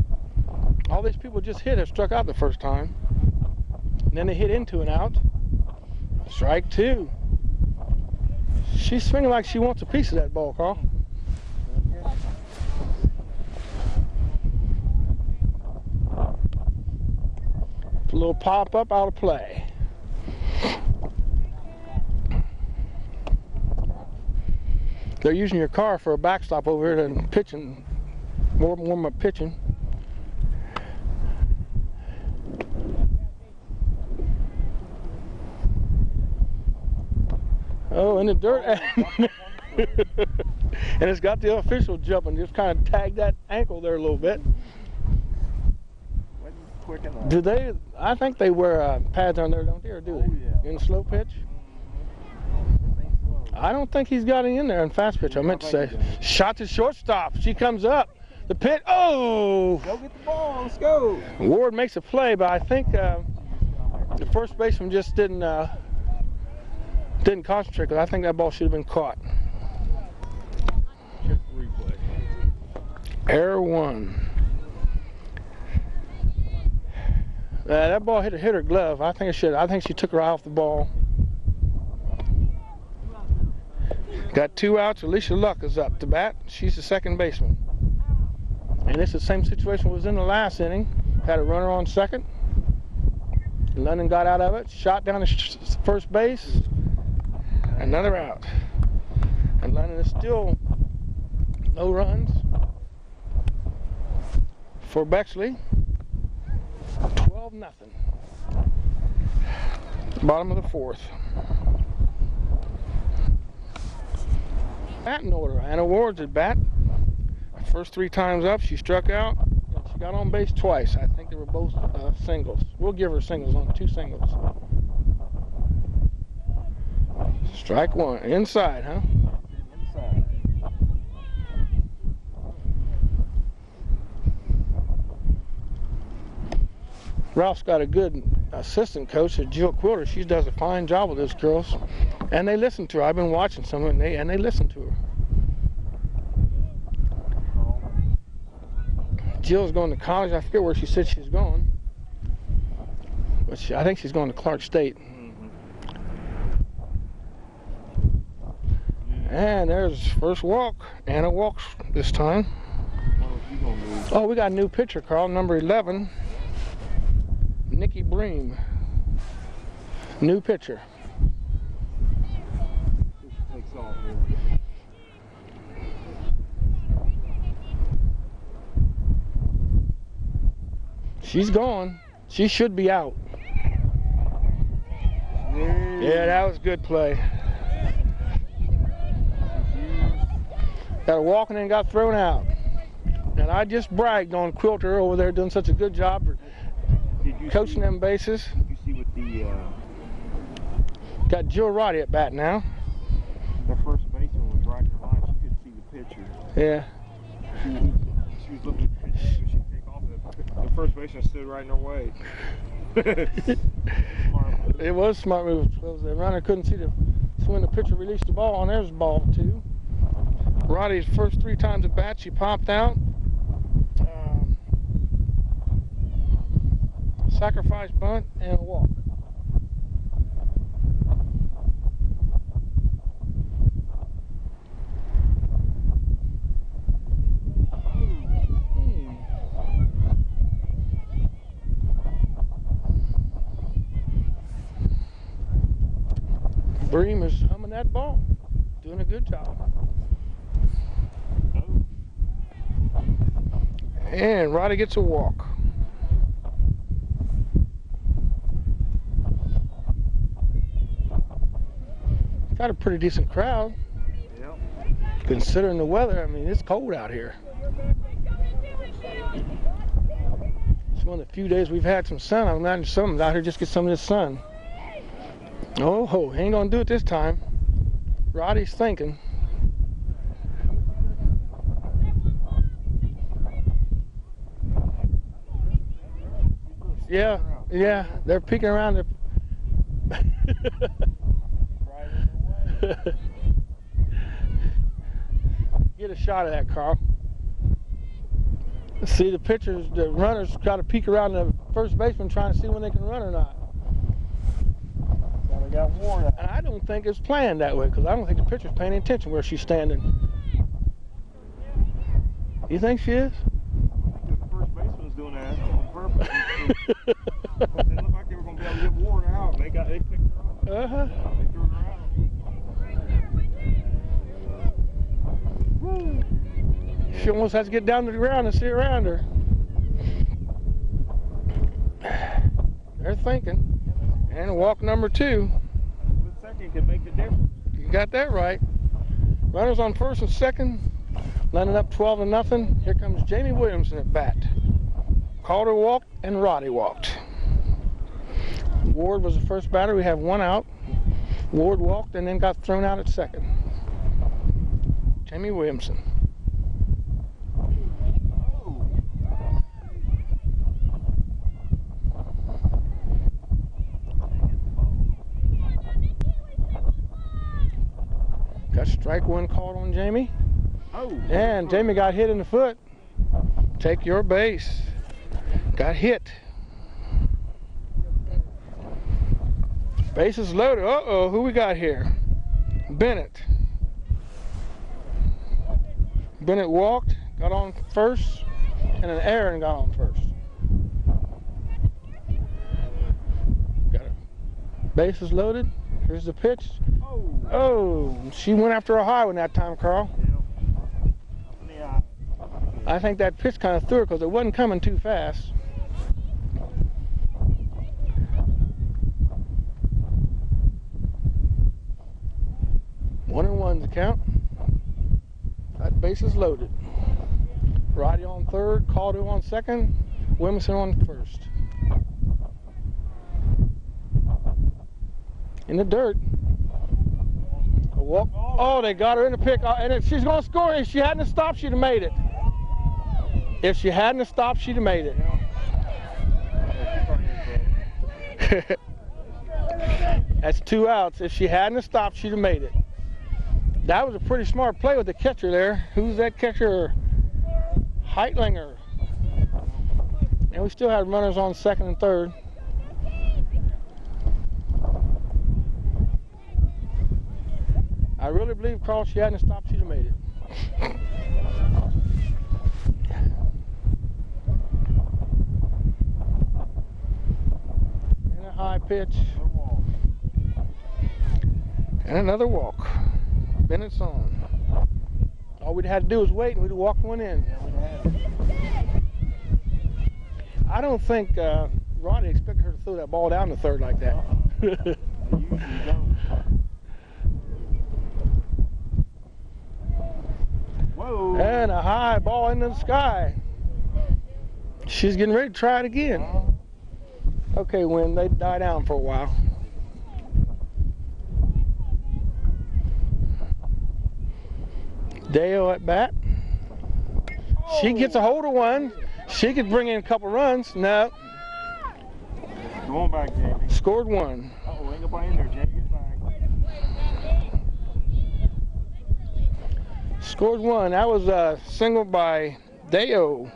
All these people just hit have struck out the first time. And then they hit into and out. Strike 2. She's swinging like she wants a piece of that ball, Carl. A little pop up, out of play. They're using your car for a backstop over here and pitching, warm up pitching. Oh, in the dirt. And it's got the official jumping, just kind of tagged that ankle there a little bit. Do they? I think they wear pads on there, don't they? Or do they? Oh, yeah. In slow pitch? I don't think he's got any in there in fast pitch. I meant to say. Shot to shortstop. She comes up. The pit. Oh! Go get the ball. Let's go. Ward makes a play, but I think the first baseman just didn't concentrate, because I think that ball should have been caught. Check the replay. Error 1. That ball hit her glove. I think it should. I think she took her eye off the ball. Got 2 outs. Alicia Luck is up to bat. She's the second baseman. And it's the same situation was in the last inning. Had a runner on second. London got out of it. Shot down to first base. Another out. And London is still no runs for Bexley. 12-0. Bottom of the 4th. Batting order. Anna Ward's at bat. First 3 times up, she struck out. And she got on base twice. I think they were both singles. We'll give her singles on 2 singles. Strike 1. Inside, huh? Inside. Ralph's got a good assistant coach, Jill Quilter. She does a fine job with those girls. And they listen to her. I've been watching some of them, and they listen to her. Jill's going to college. I forget where she said she's going. But I think she's going to Clark State. And there's first walk. Anna walks this time. Oh, we got a new pitcher, Carl. Number 11. Nikki Bream. New pitcher. Takes off here. She's gone. She should be out. Yeah, that was good play. Got a walk and then got thrown out. And I just bragged on Quilter over there doing such a good job for coaching them bases. You see what the Got Jill Roddy at bat now. the first baseman was right in her line. She couldn't see the pitcher. Yeah. She was looking at the pitcher. first baseman stood right in her way. It was a smart move because the runner couldn't see so when the pitcher released the ball, and there's ball 2. Roddy's first 3 times at bat, she popped out. Sacrifice bunt and a walk. Bream is humming that ball, doing a good job. And Roddy gets a walk. Got a pretty decent crowd. Yep. Considering the weather, I mean, it's cold out here. It's one of the few days we've had some sun. I imagine some out here just get some of this sun. Oh, he ain't gonna do it this time. Roddy's thinking. Yeah, they're peeking around the Get a shot of that, Carl. See, the pitchers, the runners got to peek around the first baseman trying to see when they can run or not. They got worn out. And I don't think it's planned that way because I don't think the pitcher's paying attention where she's standing. You think she is? The first baseman's doing that on purpose. But they looked like they were going to be able to get worn out. They picked her up. Uh-huh. They threw her out. She almost has to get down to the ground and see around her. They're thinking. And walk number 2. The second can make the difference. You got that right. Runners on first and second, lining up 12-0. Here comes Jamie Williamson at bat. Calder walked and Roddy walked. Ward was the first batter. We have 1 out. Ward walked and then got thrown out at second. Jamie Williamson. Got strike 1 called on Jamie. Oh. And Jamie got hit in the foot. Take your base. Got hit. Bases loaded. Uh-oh, who we got here? Bennett. Bennett walked, got on first, and then Aaron got on first. Got it. Bases loaded. Here's the pitch. Oh, she went after a high one that time, Carl. Yeah. I think that pitch kind of threw her because it wasn't coming too fast. One and one's the count. That base is loaded. Roddy on third, Calder on second, Williamson on first. In the dirt. A walk. Oh, they got her in the pick. And if she's going to score, if she hadn't stopped, she'd have made it. If she hadn't stopped, she'd have made it. That's 2 outs. If she hadn't stopped, she'd have made it. That was a pretty smart play with the catcher there. Who's that catcher? Heitlinger. And we still had runners on second and third. I really believe, Carl, she hadn't stopped, she'd have made it. And a high pitch. And another walk. Bennett's on. All we'd had to do was wait and we'd have walked one in. I don't think Roddy expected her to throw that ball down the third like that. They usually don't. Whoa. And a high ball into the sky. She's getting ready to try it again. Okay, Wynn, they die down for a while. Dale at bat. She gets a hold of one. She could bring in a couple runs. No. Come on back, Jamie. Scored 1. Uh-oh, ain't nobody in there, Jamie. Get back. Scored 1. That was a single by Deo.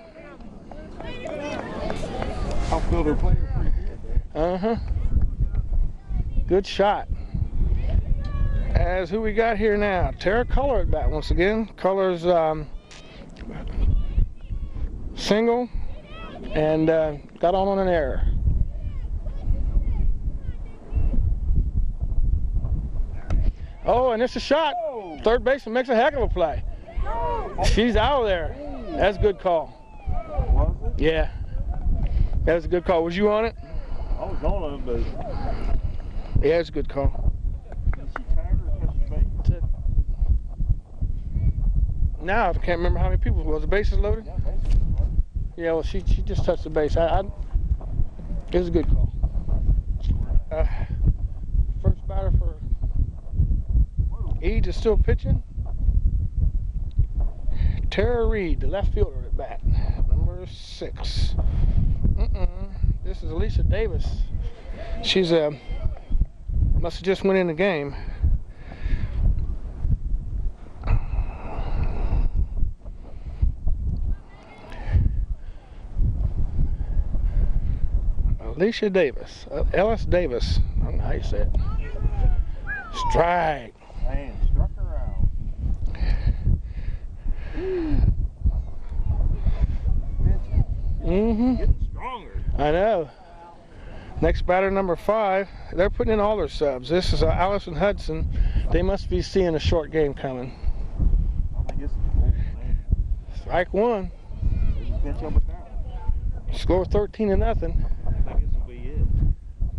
Outfielder played pretty good there. Uh-huh. Good shot. As who we got here now? Tara Color at bat once again. Color's single and got on an error. Oh, and it's a shot. Third baseman makes a heck of a play. She's out of there. That's a good call. Was it? Yeah. That was a good call. Was you on it? I was on it, but Yeah, it's a good call. did she tag her or catch the bait? Now I can't remember how many people it was. The bases loaded? Yeah, basically. Yeah, well, she just touched the base. It was a good call. First batter for Eads is still pitching. Tara Reed, the left fielder at bat, number 6. This is Alicia Davis. She's must have just went in the game. Alicia Davis, Ellis Davis. I don't know how you say it. Strike. Man, struck her out. Getting stronger. I know. Next batter, number 5. They're putting in all their subs. This is Allison Hudson. They must be seeing a short game coming. I think it's man. Strike 1. Catch up with that. Score 13-0. I think this will be it.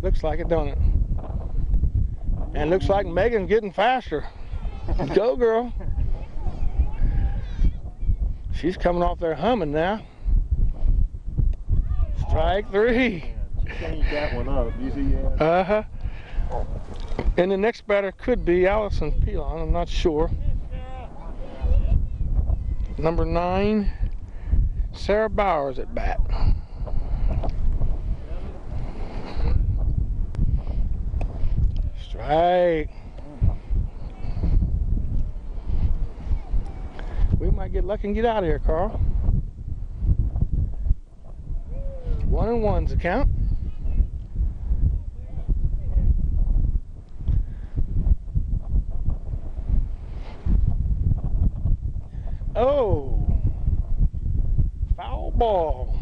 Looks like it, don't it? And looks like Megan's getting faster. Go, girl. She's coming off there humming now. Strike 3. She changed that one up. You see that? Uh-huh. And the next batter could be Allison Pilon. I'm not sure. Number 9, Sarah Bowers at bat. Strike. We might get lucky and get out of here, Carl. 1-1's the count. Oh, foul ball.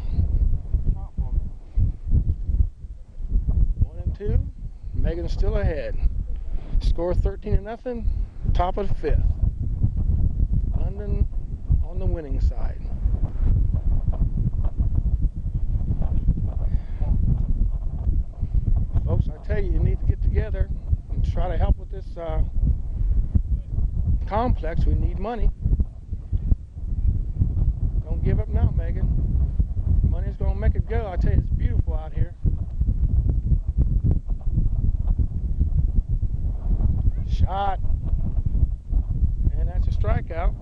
1-2. Megan's still ahead. Score 13-0. Top of the 5th. London on the winning side. Folks, I tell you, you need to get together and try to help with this complex. We need money. Don't give up now, Megan. Money's gonna make it go. I tell you, it's beautiful out here. Shot. And that's a strikeout.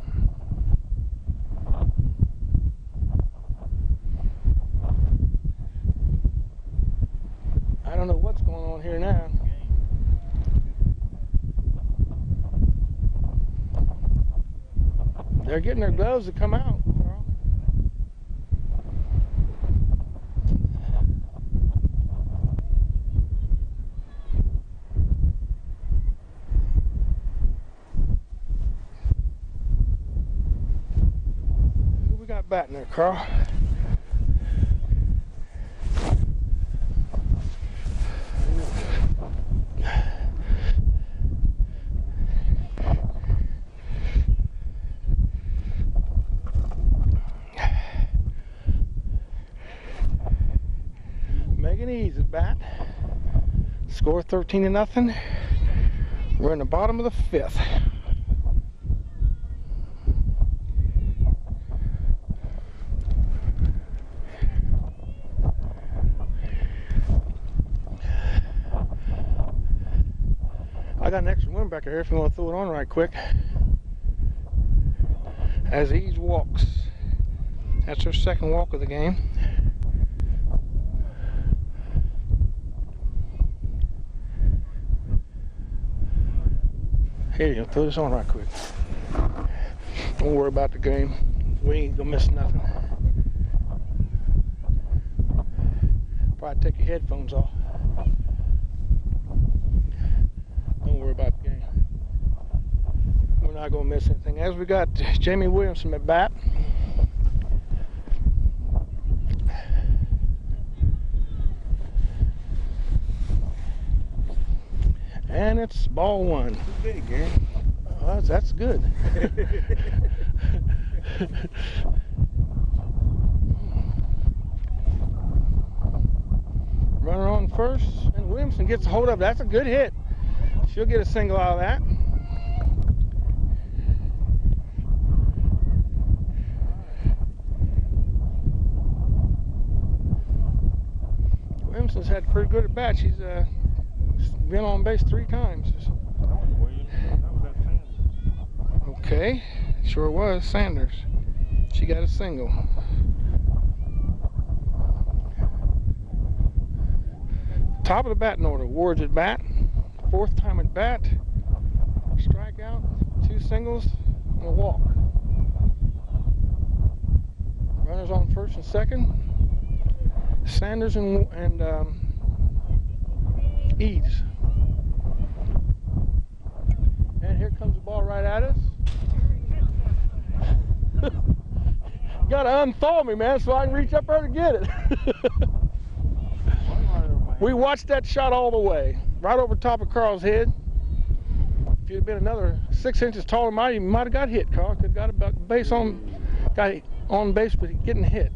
I don't know what's going on here now. They're getting their gloves to come out, Carl. Who we got batting there, Carl? Megan Eads at bat. Score 13-0. We're in the bottom of the 5th. I got an extra one back here if you want to throw it on right quick. As Eads walks. That's her second walk of the game. Here, you throw this on right quick. Don't worry about the game. We ain't gonna miss nothing. Probably take your headphones off. Don't worry about the game. We're not gonna miss anything. As we got Jamie Williamson at bat. And it's ball one. Too big, Gary. Oh, that's good. Runner on first, and Williamson gets a hold of it. That's a good hit. She'll get a single out of that. Williamson's had pretty good at bat. She's been on base 3 times. That was Williams. That was that Sanders. Okay, sure was Sanders. She got a single. Top of the batting order. Ward's at bat. 4th time at bat. Strikeout, 2 singles, and a walk. Runners on first and second. Sanders and Eads. And here comes the ball right at us. Gotta unthaw me, man, so I can reach up there to get it. We watched that shot all the way, right over top of Carl's head. If you'd been another 6 inches taller, you might have got hit, Carl. Could have got about base on, got on base, but getting hit.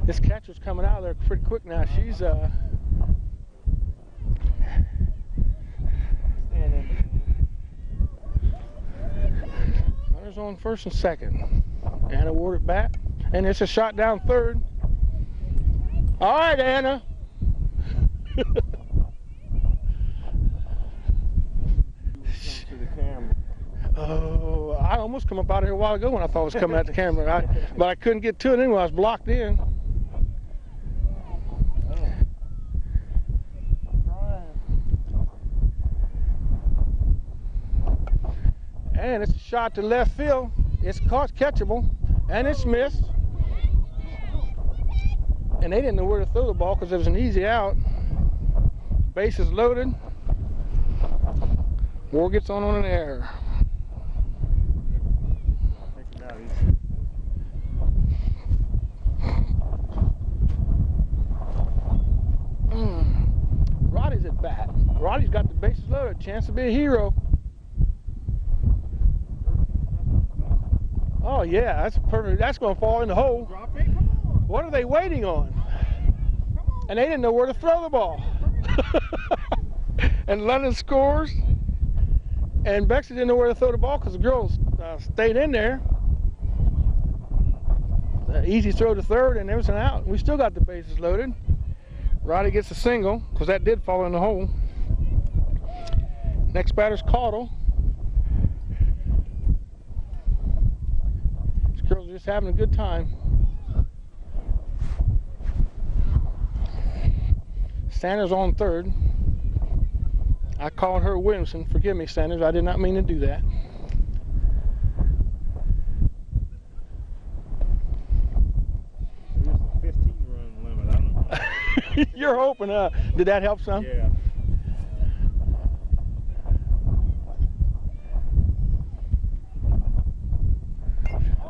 This catcher's coming out of there pretty quick now. She's runners on first and second. Anna Ward at bat, and it's a shot down third. All right, Anna. Oh, I almost come up out of here a while ago when I thought it was coming at the camera, but I couldn't get to it anyway. I was blocked in. And it's a shot to left field. It's caught catchable, and it's missed. And they didn't know where to throw the ball because it was an easy out. Base is loaded. Ward gets on an error. Roddy's at bat. Roddy's got the bases loaded. Chance to be a hero. Oh yeah, that's perfect. That's going to fall in the hole. Drop it. Come on. What are they waiting on? And they didn't know where to throw the ball. And London scores. And Bexley didn't know where to throw the ball because the girls stayed in there. Easy throw to third, and there was an out. We still got the bases loaded. Roddy gets a single because that did fall in the hole. Next batter's Caudle. These girls are just having a good time. Sanders on third. I called her Williamson. Forgive me, Sanders. I did not mean to do that. There's a 15-run limit. I don't know. You're hoping, did that help some? Yeah.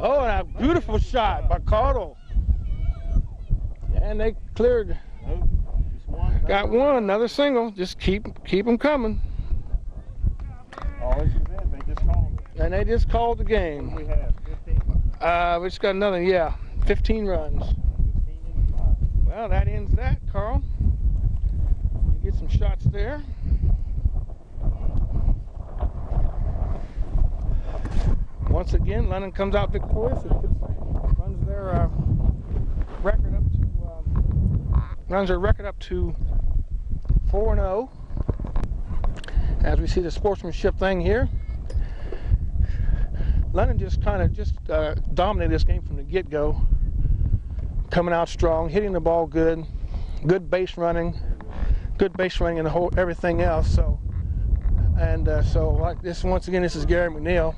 Oh, and a beautiful shot by Caudle. And they cleared. Nope. Just one. Got one, another single. Just keep them coming. Oh, this is it. They just called it. And they just called the What do game. we have? 15? We just got another, 15 runs. 15 and 5. Well, that ends that, Carl. You get some shots there. Once again, London comes out victorious. It runs their record up to 4-0. as we see the sportsmanship thing here. London just kind of dominated this game from the get-go, coming out strong, hitting the ball good base running and the whole everything else. So like this, once again, this is Gary McNeil.